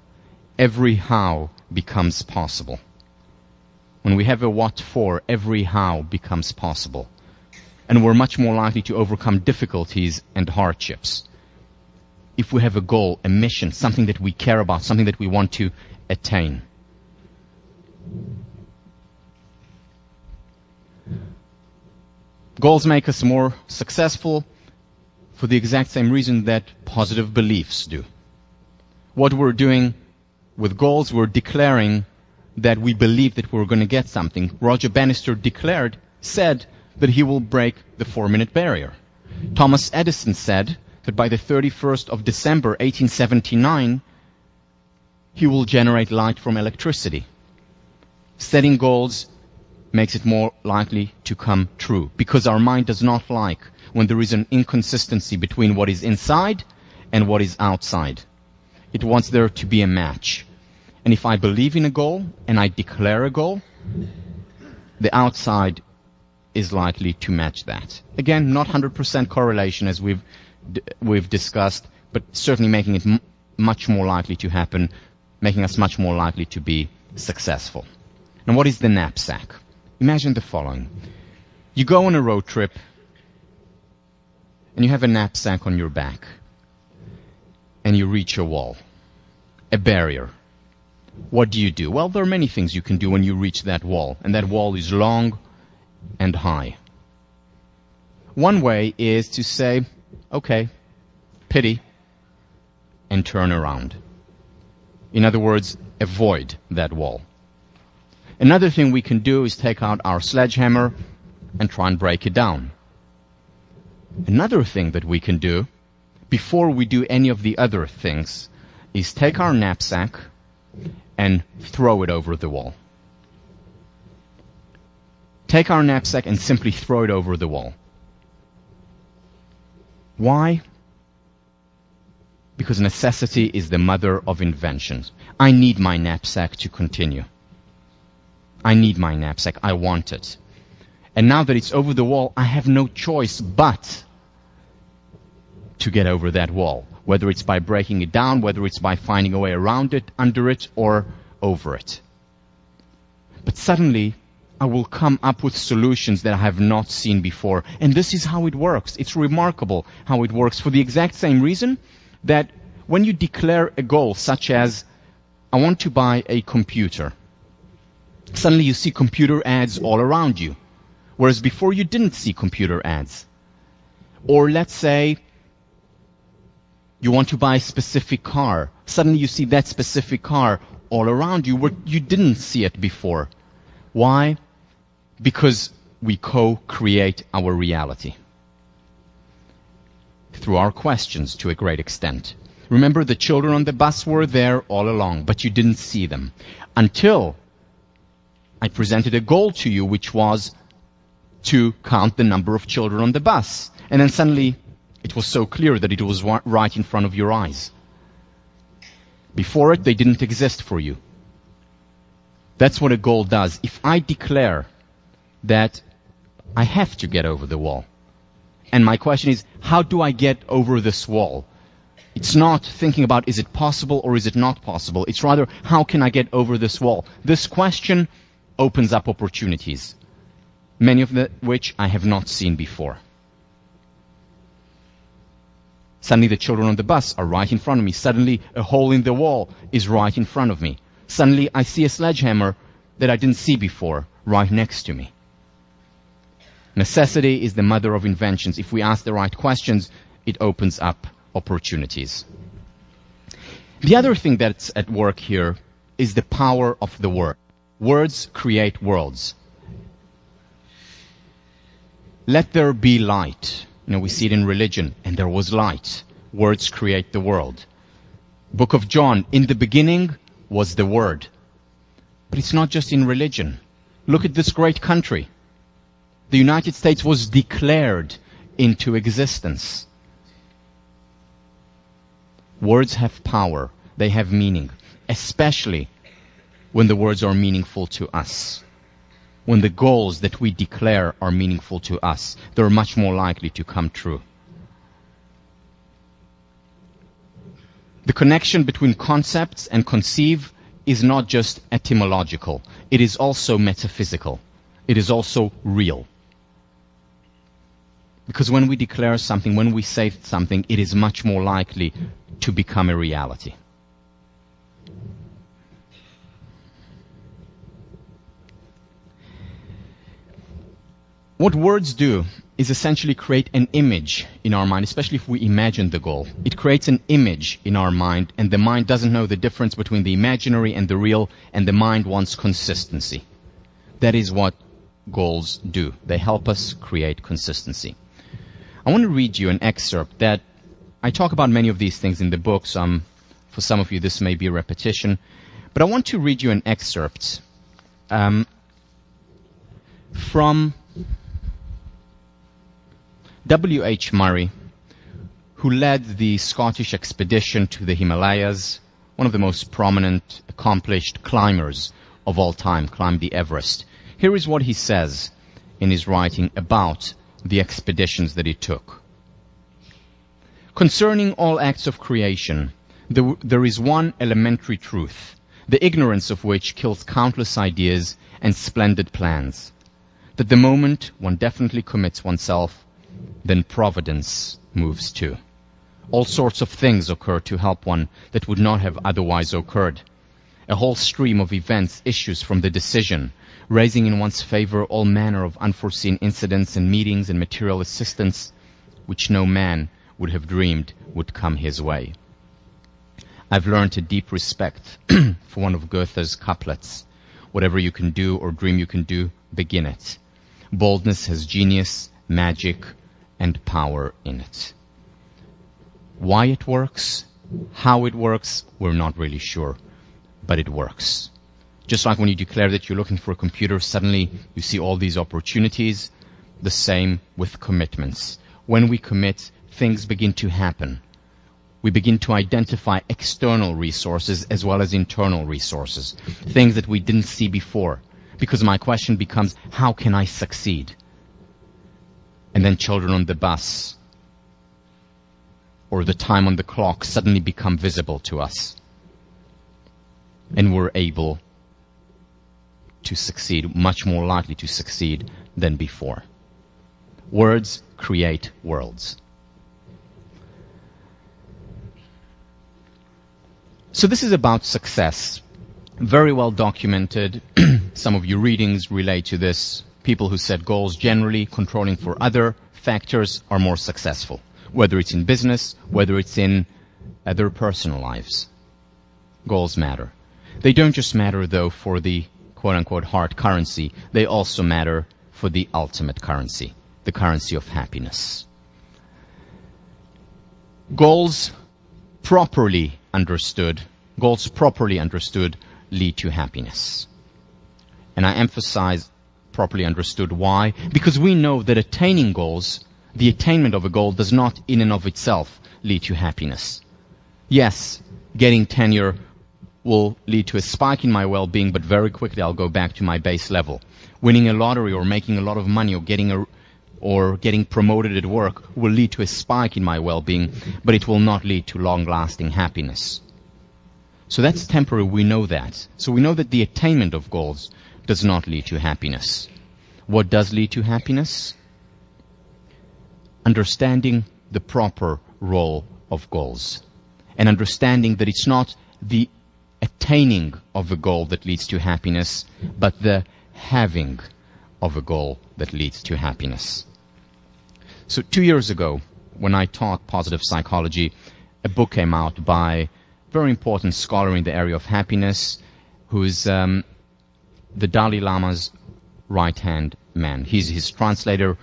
every how becomes possible. When we have a what for, every how becomes possible. And we're much more likely to overcome difficulties and hardships. If we have a goal, a mission, something that we care about, something that we want to attain. Goals make us more successful for the exact same reason that positive beliefs do. What we're doing with goals, we're declaring that we believe that we're going to get something. Roger Bannister said that he will break the 4-minute barrier. Thomas Edison said that by the 31st of December 1879, he will generate light from electricity. Setting goals makes it more likely to come true because our mind does not like when there is an inconsistency between what is inside and what is outside. It wants there to be a match. And if I believe in a goal and I declare a goal, the outside is likely to match that. Again, not 100% correlation as we've discussed, but certainly making it much more likely to happen, making us much more likely to be successful. Now, what is the knapsack? Imagine the following. You go on a road trip and you have a knapsack on your back and you reach a wall, a barrier. What do you do? Well, there are many things you can do when you reach that wall, and that wall is long and high. One way is to say, okay, pity, and turn around. In other words, avoid that wall. Another thing we can do is take out our sledgehammer and try and break it down. Another thing that we can do, before we do any of the other things, is take our knapsack and throw it over the wall. Take our knapsack and simply throw it over the wall. Why? Because necessity is the mother of inventions. I need my knapsack to continue. I need my knapsack. I want it. And now that it's over the wall, I have no choice but to get over that wall. Whether it's by breaking it down, whether it's by finding a way around it, under it, or over it. But suddenly, I will come up with solutions that I have not seen before. And this is how it works. It's remarkable how it works for the exact same reason that when you declare a goal, such as, I want to buy a computer, suddenly you see computer ads all around you, whereas before you didn't see computer ads. Or let's say you want to buy a specific car. Suddenly you see that specific car all around you where you didn't see it before. Why? Because we co-create our reality through our questions to a great extent. Remember, the children on the bus were there all along, but you didn't see them until I presented a goal to you, which was to count the number of children on the bus. And then suddenly it was so clear that it was right in front of your eyes. Before it, they didn't exist for you. That's what a goal does. If I declare that I have to get over the wall, and my question is, how do I get over this wall? It's not thinking about, is it possible or is it not possible? It's rather, how can I get over this wall? This question opens up opportunities, many of which I have not seen before. Suddenly the children on the bus are right in front of me. Suddenly a hole in the wall is right in front of me. Suddenly I see a sledgehammer that I didn't see before right next to me. Necessity is the mother of inventions. If we ask the right questions, it opens up opportunities. The other thing that's at work here is the power of the word. Words create worlds. Let there be light. We see it in religion, and there was light. Words create the world. Book of John, in the beginning was the Word. But it's not just in religion. Look at this great country. The United States was declared into existence. Words have power. They have meaning, especially when the words are meaningful to us. When the goals that we declare are meaningful to us, they're much more likely to come true. The connection between concepts and conceive is not just etymological. It is also metaphysical. It is also real. Because when we declare something, when we say something, it is much more likely to become a reality. What words do is essentially create an image in our mind, especially if we imagine the goal. It creates an image in our mind, and the mind doesn't know the difference between the imaginary and the real, and the mind wants consistency. That is what goals do. They help us create consistency. I want to read you an excerpt that I talk about many of these things in the book. For some of you, this may be a repetition. But I want to read you an excerpt from W.H. Murray, who led the Scottish expedition to the Himalayas, one of the most prominent, accomplished climbers of all time, climbed the Everest. Here is what he says in his writing about the expeditions that he took. Concerning all acts of creation, there is one elementary truth, the ignorance of which kills countless ideas and splendid plans, that the moment one definitely commits oneself, then providence moves too. All sorts of things occur to help one that would not have otherwise occurred. A whole stream of events issues from the decision, raising in one's favor all manner of unforeseen incidents and meetings and material assistance, which no man would have dreamed would come his way. I've learned a deep respect for one of Goethe's couplets. Whatever you can do or dream you can do, begin it. Boldness has genius, magic, and power in it. Why it works, how it works, we're not really sure, but it works. Just like when you declare that you're looking for a computer, suddenly you see all these opportunities. The same with commitments. When we commit, things begin to happen. We begin to identify external resources as well as internal resources, things that we didn't see before. Because my question becomes, how can I succeed? And then children on the bus or the time on the clock suddenly become visible to us. And we're able to succeed, much more likely to succeed than before. Words create worlds. So this is about success. Very well documented. Some of your readings relate to this. People who set goals generally, controlling for other factors, are more successful. Whether it's in business, whether it's in their personal lives. Goals matter. They don't just matter, though, for the quote-unquote hard currency. They also matter for the ultimate currency, the currency of happiness. Goals properly understood lead to happiness. And I emphasize properly understood. Why? Because we know that attaining goals, the attainment of a goal does not in and of itself lead to happiness. Yes, getting tenure will lead to a spike in my well-being, but very quickly I'll go back to my base level. Winning a lottery or making a lot of money or getting or getting promoted at work will lead to a spike in my well-being, but it will not lead to long-lasting happiness. So that's temporary, we know that. So we know that the attainment of goals does not lead to happiness. What does lead to happiness? Understanding the proper role of goals. And understanding that it's not the attaining of a goal that leads to happiness, but the having of a goal that leads to happiness. So 2 years ago, when I taught positive psychology, a book came out by a very important scholar in the area of happiness, who is the Dalai Lama's right-hand man. He's his translator,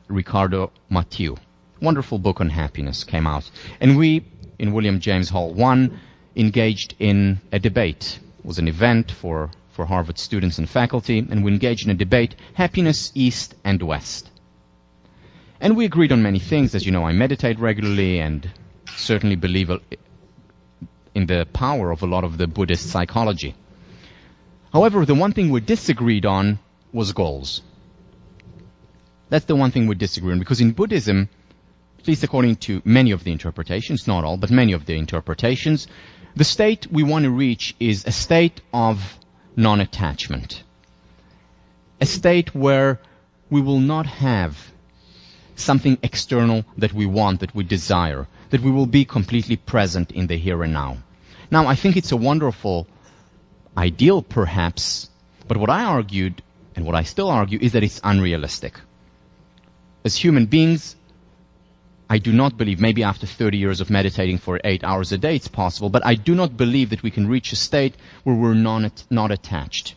Ricardo Mathieu. Wonderful book on happiness came out. And we, in William James Hall 1, engaged in a debate. It was an event for Harvard students and faculty, and we engaged in a debate, happiness east and west. And we agreed on many things. As you know, I meditate regularly and certainly believe in the power of a lot of the Buddhist psychology. However, the one thing we disagreed on was goals. That's the one thing we disagree on, because in Buddhism, at least according to many of the interpretations, not all, but many of the interpretations, the state we want to reach is a state of non-attachment. A state where we will not have something external that we want, that we desire, that we will be completely present in the here and now. Now, I think it's a wonderful ideal, perhaps, but what I argued, and what I still argue, is that it's unrealistic. As human beings, I do not believe, maybe after 30 years of meditating for 8 hours a day it's possible, but I do not believe that we can reach a state where we're not attached.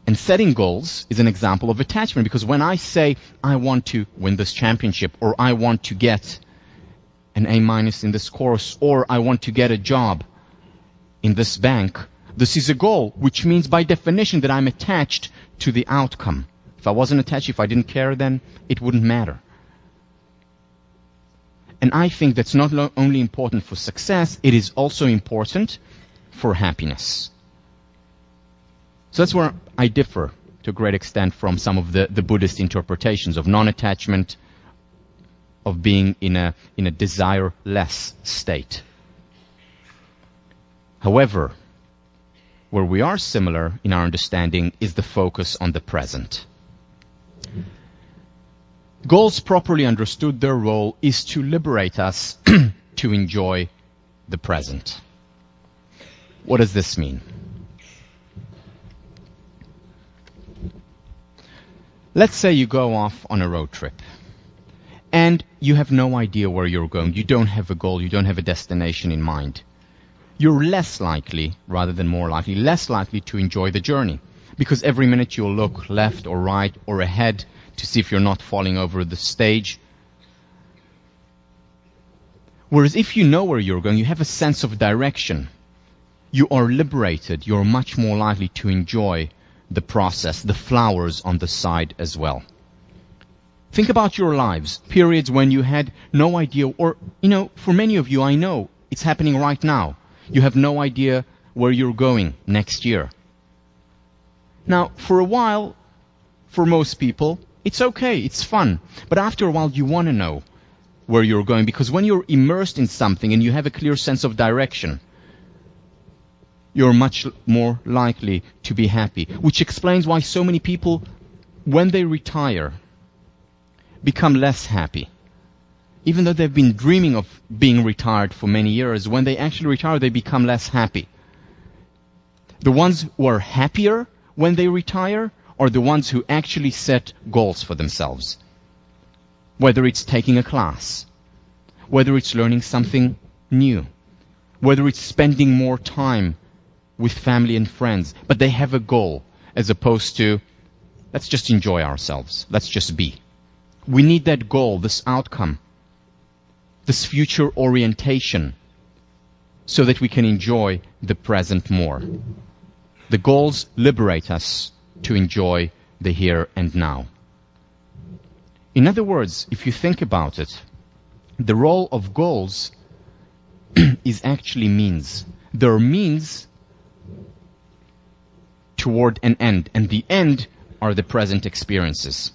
And setting goals is an example of attachment, because when I say, I want to win this championship, or I want to get an A- in this course, or I want to get a job in this bank, this is a goal, which means by definition that I'm attached to the outcome. If I wasn't attached, if I didn't care, then it wouldn't matter. And I think that's not only important for success, it is also important for happiness. So that's where I differ to a great extent from some of the Buddhist interpretations of non-attachment, of being in a desire-less state. However, where we are similar in our understanding is the focus on the present. Goals properly understood, their role is to liberate us to enjoy the present. What does this mean? Let's say you go off on a road trip and you have no idea where you're going. You don't have a goal. You don't have a destination in mind. You're less likely, rather than more likely, less likely to enjoy the journey, because every minute you'll look left or right or ahead to see if you're not falling over the stage. Whereas if you know where you're going, you have a sense of direction. You are liberated. You're much more likely to enjoy the process, the flowers on the side as well. Think about your lives, periods when you had no idea, or, for many of you, I know it's happening right now. You have no idea where you're going next year. Now, for a while, for most people, it's okay, it's fun. But after a while, you want to know where you're going, because when you're immersed in something and you have a clear sense of direction, you're much more likely to be happy. Which explains why so many people, when they retire, become less happy. Even though they've been dreaming of being retired for many years, when they actually retire, they become less happy. The ones who are happier when they retire are the ones who actually set goals for themselves. Whether it's taking a class, whether it's learning something new, whether it's spending more time with family and friends, but they have a goal, as opposed to, let's just enjoy ourselves, let's just be. We need that goal, this outcome, this future orientation, so that we can enjoy the present more. The goals liberate us to enjoy the here and now. In other words, if you think about it, the role of goals is actually means. They're means toward an end, and the end are the present experiences.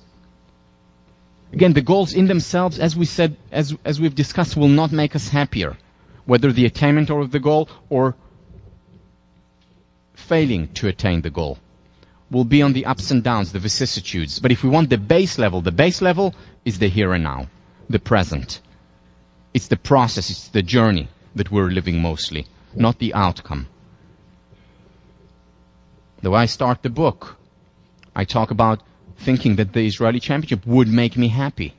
Again, the goals in themselves, as we said, as we've discussed, will not make us happier. Whether the attainment of the goal or failing to attain the goal will be on the ups and downs, the vicissitudes. But if we want the base level is the here and now, the present. It's the process, it's the journey that we're living mostly, not the outcome. The way I start the book, I talk about thinking that the Israeli championship would make me happy.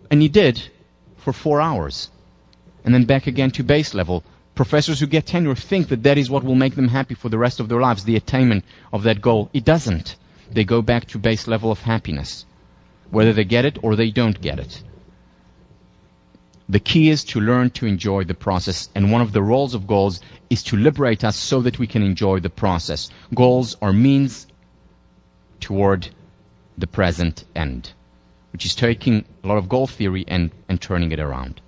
And he did for 4 hours. And then back again to base level. Professors who get tenure think that that is what will make them happy for the rest of their lives, the attainment of that goal. It doesn't. They go back to base level of happiness, whether they get it or they don't get it. The key is to learn to enjoy the process, and one of the roles of goals is to liberate us so that we can enjoy the process. Goals are means toward the present end, which is taking a lot of goal theory and turning it around.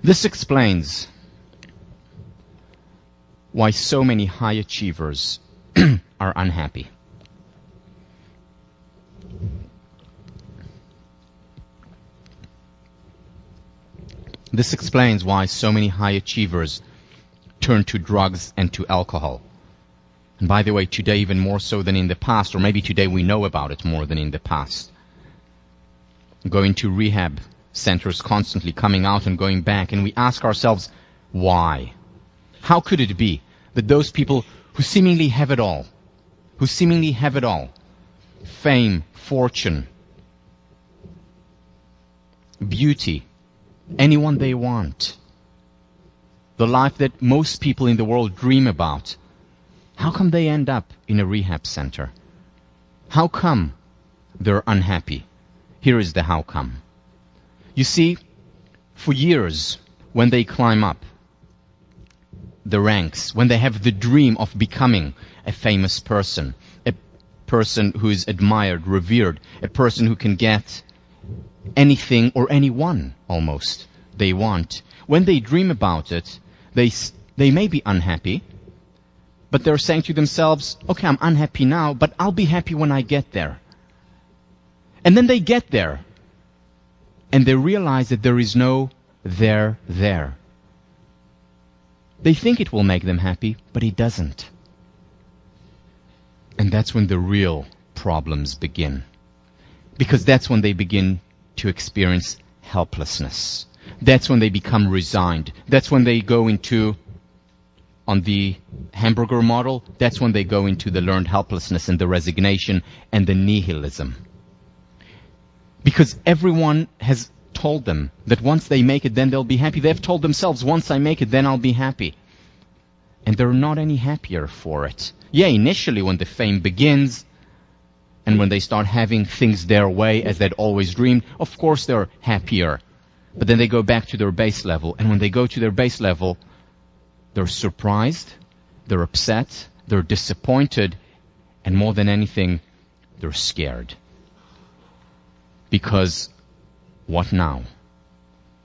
This explains why so many high achievers are unhappy. This explains why so many high achievers turn to drugs and to alcohol. And by the way, today even more so than in the past, or maybe today we know about it more than in the past. Going to rehab centers constantly, coming out and going back, and we ask ourselves, why? How could it be that those people who seemingly have it all, fame, fortune, beauty, anyone they want, the life that most people in the world dream about, how come they end up in a rehab center? How come they're unhappy? Here is the how come. You see, for years, when they climb up the ranks, when they have the dream of becoming a famous person, a person who is admired, revered, a person who can get anything or anyone almost they want, when they dream about it, they may be unhappy, but they're saying to themselves, okay, I'm unhappy now, but I'll be happy when I get there. And then they get there, and they realize that there is no there there. They think it will make them happy, but it doesn't. And that's when the real problems begin. Because that's when they begin to experience helplessness. That's when they become resigned. That's when they go into, on the hamburger model, that's when they go into the learned helplessness and the resignation and the nihilism. Because everyone has told them that once they make it, then they'll be happy. They've told themselves, once I make it, then I'll be happy. And they're not any happier for it. Yeah, initially when the fame begins, and when they start having things their way as they'd always dreamed, of course they're happier. But then they go back to their base level. And when they go to their base level, they're surprised, they're upset, they're disappointed, and more than anything, they're scared. Because what now?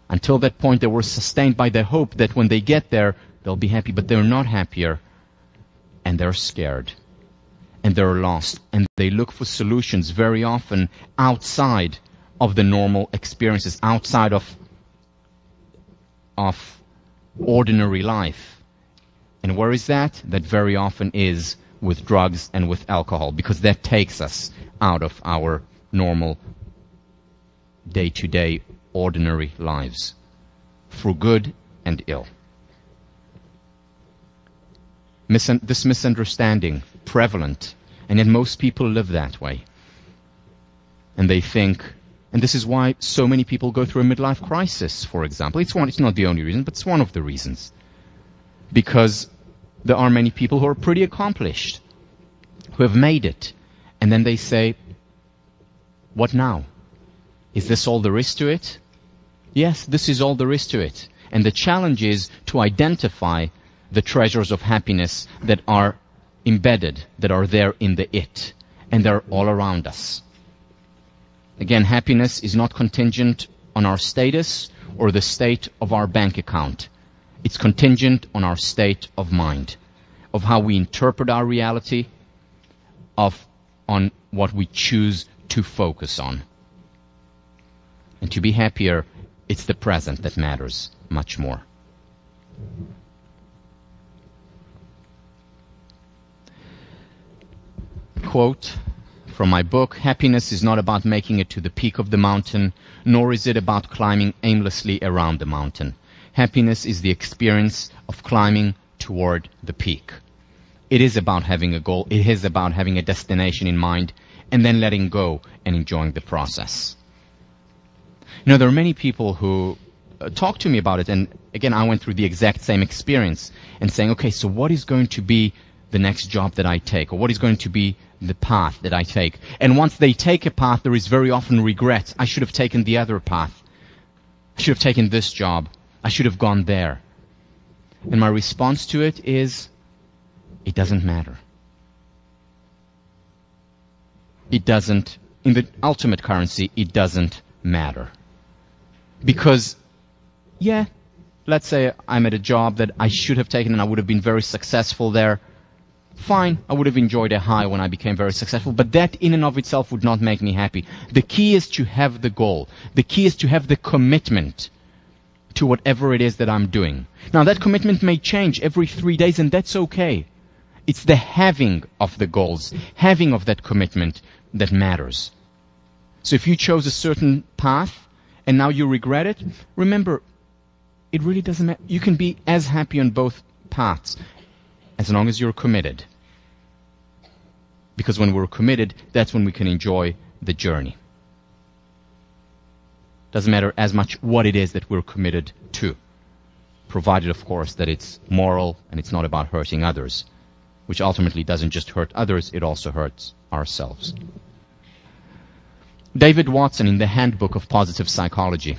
Until that point, they were sustained by the hope that when they get there, they'll be happy. But they're not happier, and they're scared. And they're lost, and they look for solutions very often outside of the normal experiences, outside of ordinary life. And where is that? That very often is with drugs and with alcohol, because that takes us out of our normal day-to-day ordinary lives, for good and ill. This misunderstanding, prevalent, and yet most people live that way. And they think, and this is why so many people go through a midlife crisis, for example. It's not the only reason, but it's one of the reasons. Because there are many people who are pretty accomplished, who have made it, and then they say, what now? Is this all there is to it? Yes, this is all there is to it. And the challenge is to identify the treasures of happiness that are embedded, that are there in the it, and they're all around us. Again, happiness is not contingent on our status or the state of our bank account. It's contingent on our state of mind, of how we interpret our reality, of on what we choose to focus on. And to be happier, it's the present that matters much more. Quote from my book, "Happiness is not about making it to the peak of the mountain, nor is it about climbing aimlessly around the mountain. Happiness is the experience of climbing toward the peak. It is about having a goal. It is about having a destination in mind and then letting go and enjoying the process." You know, there are many people who talk to me about it, and again, I went through the exact same experience and saying, okay, so what is going to be the next job that I take, or what is going to be the path that I take? And once they take a path, there is very often regret. I should have taken the other path. I should have taken this job. I should have gone there. And my response to it is, it doesn't matter. It doesn't, in the ultimate currency, it doesn't matter. Because, yeah, let's say I'm at a job that I should have taken and I would have been very successful there. Fine, I would have enjoyed a high when I became very successful, but that in and of itself would not make me happy. The key is to have the goal. The key is to have the commitment to whatever it is that I'm doing. Now, that commitment may change every 3 days, and that's okay. It's the having of the goals, having of that commitment that matters. So if you chose a certain path and now you regret it, remember, it really doesn't matter. You can be as happy on both paths as long as you're committed. Because when we're committed, that's when we can enjoy the journey. Doesn't matter as much what it is that we're committed to, provided, of course, that it's moral and it's not about hurting others, which ultimately doesn't just hurt others, it also hurts ourselves. David Watson, in the Handbook of Positive Psychology,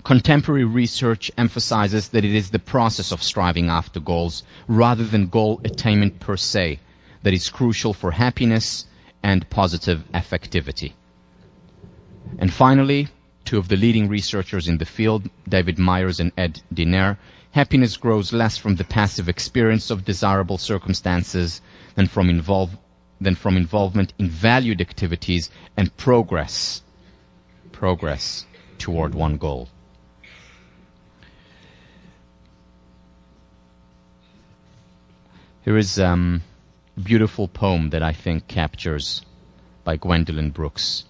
contemporary research emphasizes that it is the process of striving after goals rather than goal attainment per se that is crucial for happiness and positive affectivity. And finally, two of the leading researchers in the field, David Myers and Ed Diner, happiness grows less from the passive experience of desirable circumstances than from involvement in valued activities and progress toward one goal. Here is a beautiful poem that I think captures by Gwendolyn Brooks.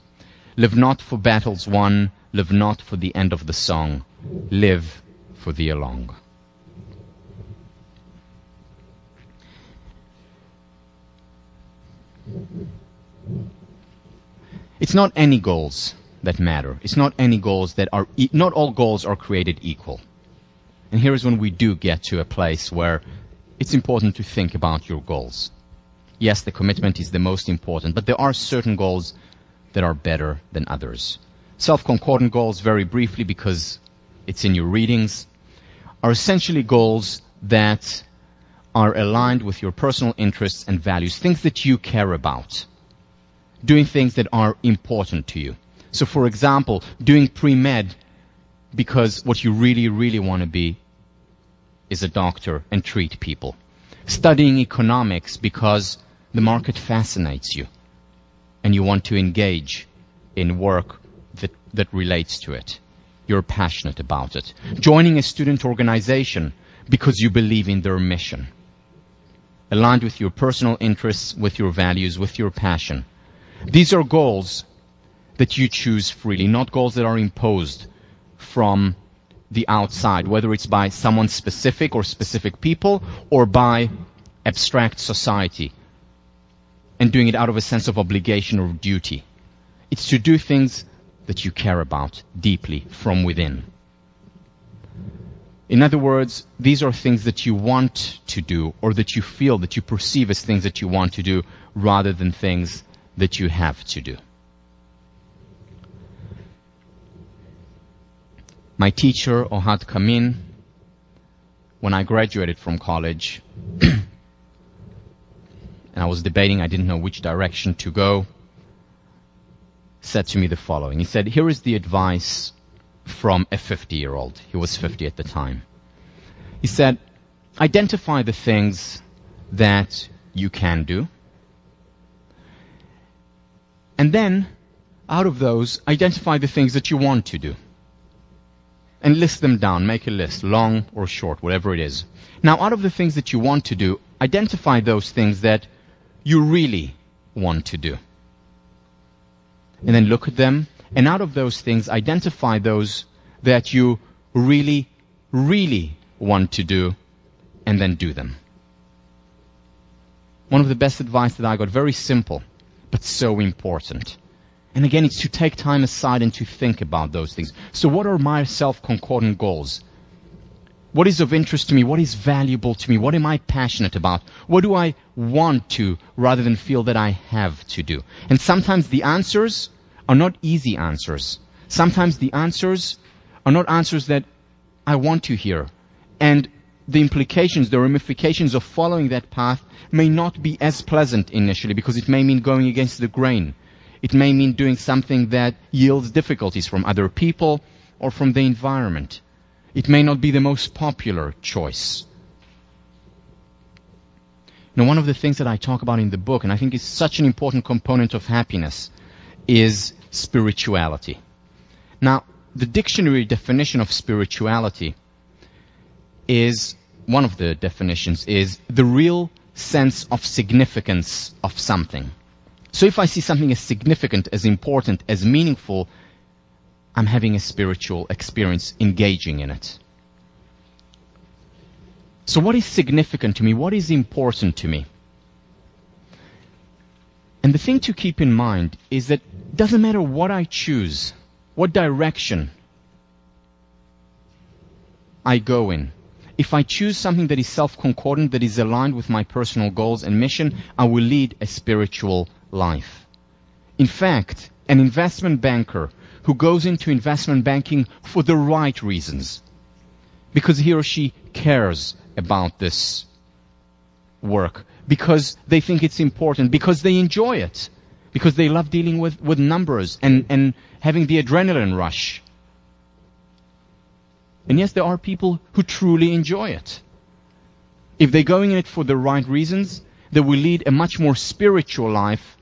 Live not for battles won, live not for the end of the song, live for the along. It's not any goals that matter. It's not any goals that are, not all goals are created equal. And here is when we do get to a place where it's important to think about your goals. Yes, the commitment is the most important, but there are certain goals that are better than others. Self-concordant goals, very briefly because it's in your readings, are essentially goals that are aligned with your personal interests and values, things that you care about, doing things that are important to you. So, for example, doing pre-med because what you really, really want to be is a doctor and treat people. Studying economics because the market fascinates you and you want to engage in work that relates to it. You're passionate about it. Joining a student organization because you believe in their mission. Aligned with your personal interests, with your values, with your passion. These are goals that you choose freely, not goals that are imposed from the outside, whether it's by someone specific or specific people or by abstract society, and doing it out of a sense of obligation or duty. It's to do things that you care about deeply from within. In other words, these are things that you want to do or that you feel, that you perceive as things that you want to do rather than things that you have to do. My teacher, Ohad Kamin, when I graduated from college, and I was debating, I didn't know which direction to go, said to me the following. He said, here is the advice from a 50-year-old. He was 50 at the time. He said, identify the things that you can do And then, out of those, identify the things that you want to do. And list them down. Make a list, long or short, whatever it is. Now, out of the things that you want to do, identify those things that you really want to do. And then look at them. And out of those things, identify those that you really, really want to do, and then do them. One of the best advice that I got, very simple, but so important. And again, it's to take time aside and to think about those things. So what are my self-concordant goals? What is of interest to me? What is valuable to me? What am I passionate about? What do I want to, rather than feel that I have to do? And sometimes the answers are not easy answers. Sometimes the answers are not answers that I want to hear. And the implications, the ramifications of following that path may not be as pleasant initially, because it may mean going against the grain. It may mean doing something that yields difficulties from other people or from the environment. It may not be the most popular choice. Now, one of the things that I talk about in the book, and I think is such an important component of happiness, is spirituality. Now, the dictionary definition of spirituality is, one of the definitions is the real sense of significance of something. So if I see something as significant, as important, as meaningful, I'm having a spiritual experience, engaging in it. So what is significant to me? What is important to me? And the thing to keep in mind is that it doesn't matter what I choose, what direction I go in. If I choose something that is self-concordant, that is aligned with my personal goals and mission, I will lead a spiritual life. In fact, an investment banker who goes into investment banking for the right reasons, because he or she cares about this work, because they think it's important, because they enjoy it, because they love dealing with numbers and having the adrenaline rush. And yes, there are people who truly enjoy it. If they're going in it for the right reasons, they will lead a much more spiritual life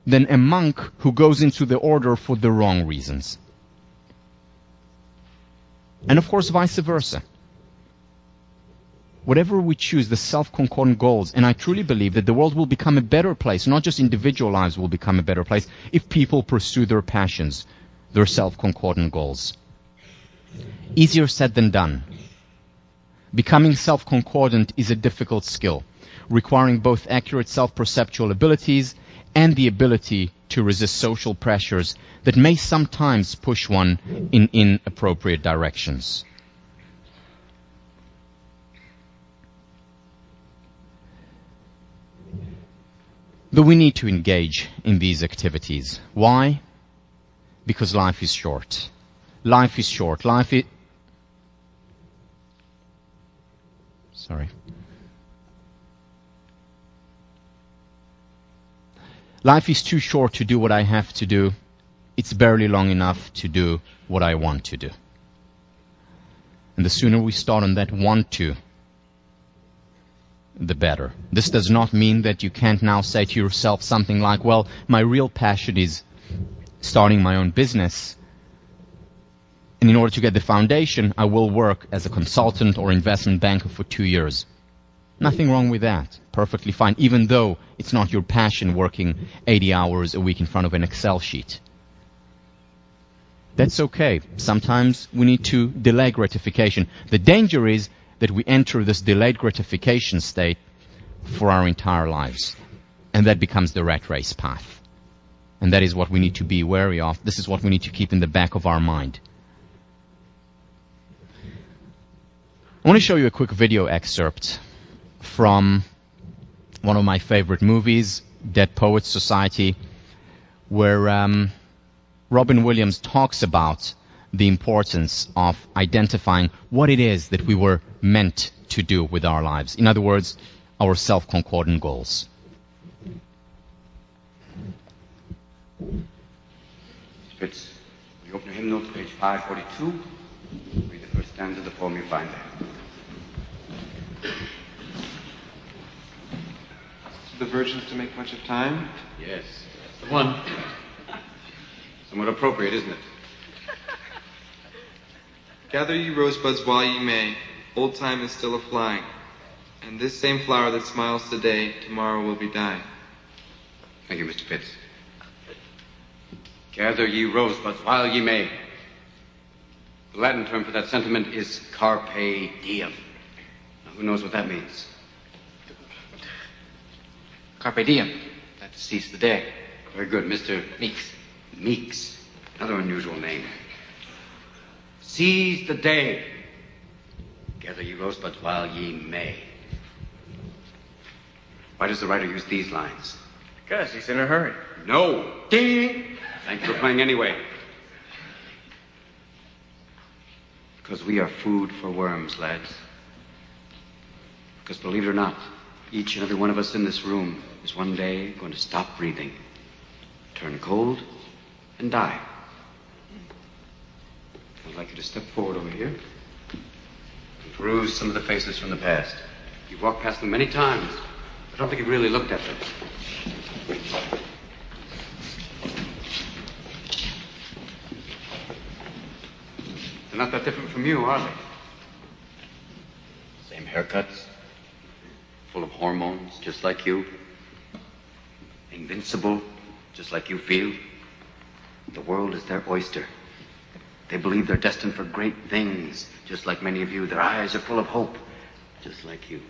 than a monk who goes into the order for the wrong reasons. And of course, vice versa. Whatever we choose, the self-concordant goals, and I truly believe that the world will become a better place, not just individual lives will become a better place, if people pursue their passions, their self-concordant goals. Easier said than done. Becoming self-concordant is a difficult skill, requiring both accurate self-perceptual abilities and the ability to resist social pressures that may sometimes push one in inappropriate directions. But we need to engage in these activities. Why? Because life is short. Life is short. Life is too short to do what I have to do. It's barely long enough to do what I want to do. And the sooner we start on that want to, the better. This does not mean that you can't now say to yourself something like, well, my real passion is starting my own business. And in order to get the foundation, I will work as a consultant or investment banker for 2 years. Nothing wrong with that. Perfectly fine, even though it's not your passion working 80 hours a week in front of an Excel sheet. That's okay. Sometimes we need to delay gratification. The danger is that we enter this delayed gratification state for our entire lives. And that becomes the rat race path. And that is what we need to be wary of. This is what we need to keep in the back of our mind. I want to show you a quick video excerpt from one of my favorite movies, Dead Poets Society, where Robin Williams talks about the importance of identifying what it is that we were meant to do with our lives. In other words, our self-concordant goals. Spitz, you open your hymn notes, page 542. Read the first stanza of the poem you find there. The versions to make much of time? Yes. That's the one. Somewhat appropriate, isn't it? Gather ye rosebuds while ye may, old time is still a-flying, and this same flower that smiles today, tomorrow will be dying. Thank you, Mr. Pitts. Gather ye rosebuds while ye may. The Latin term for that sentiment is carpe diem. Now, who knows what that means? Carpe diem. That's to seize the day. Very good, Mr. Meeks. Meeks. Another unusual name. Seize the day. Gather ye rosebuds while ye may. Why does the writer use these lines? Because he's in a hurry. No. Ding! Thanks for playing anyway. Because we are food for worms, lads. Because believe it or not, each and every one of us in this room is one day going to stop breathing, turn cold, and die. I'd like you to step forward over here and peruse some of the faces from the past. You've walked past them many times. I don't think you've really looked at them. They're not that different from you, are they? Same haircuts, full of hormones, just like you. Invincible, just like you feel. The world is their oyster. They believe they're destined for great things, just like many of you. Their eyes are full of hope, just like you.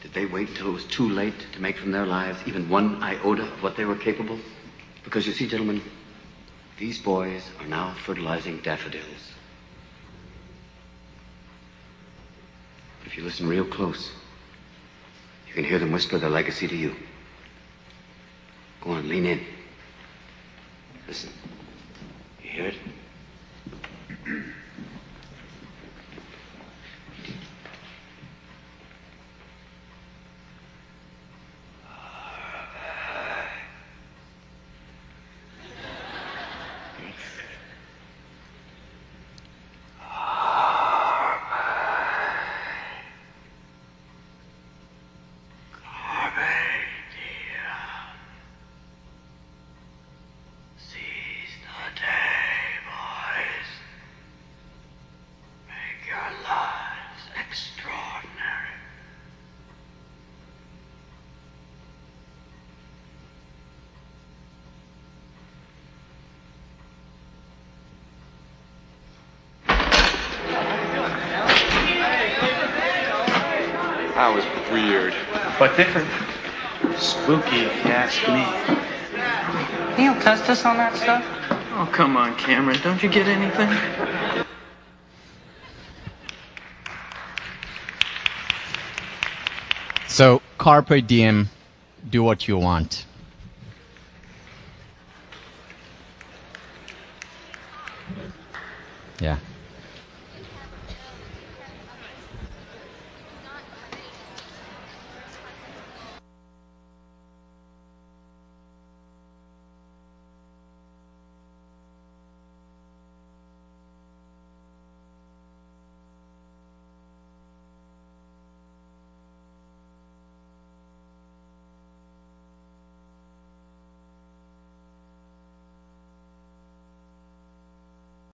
Did they wait until it was too late to make from their lives even one iota of what they were capable? Because you see, gentlemen, these boys are now fertilizing daffodils. If you listen real close, you can hear them whisper their legacy to you. Go on, lean in. Listen. You hear it? That was weird. But different. Spooky, if you ask me. You don't test us on that stuff? Oh, come on, Cameron. Don't you get anything? So, carpe diem, do what you want. Yeah.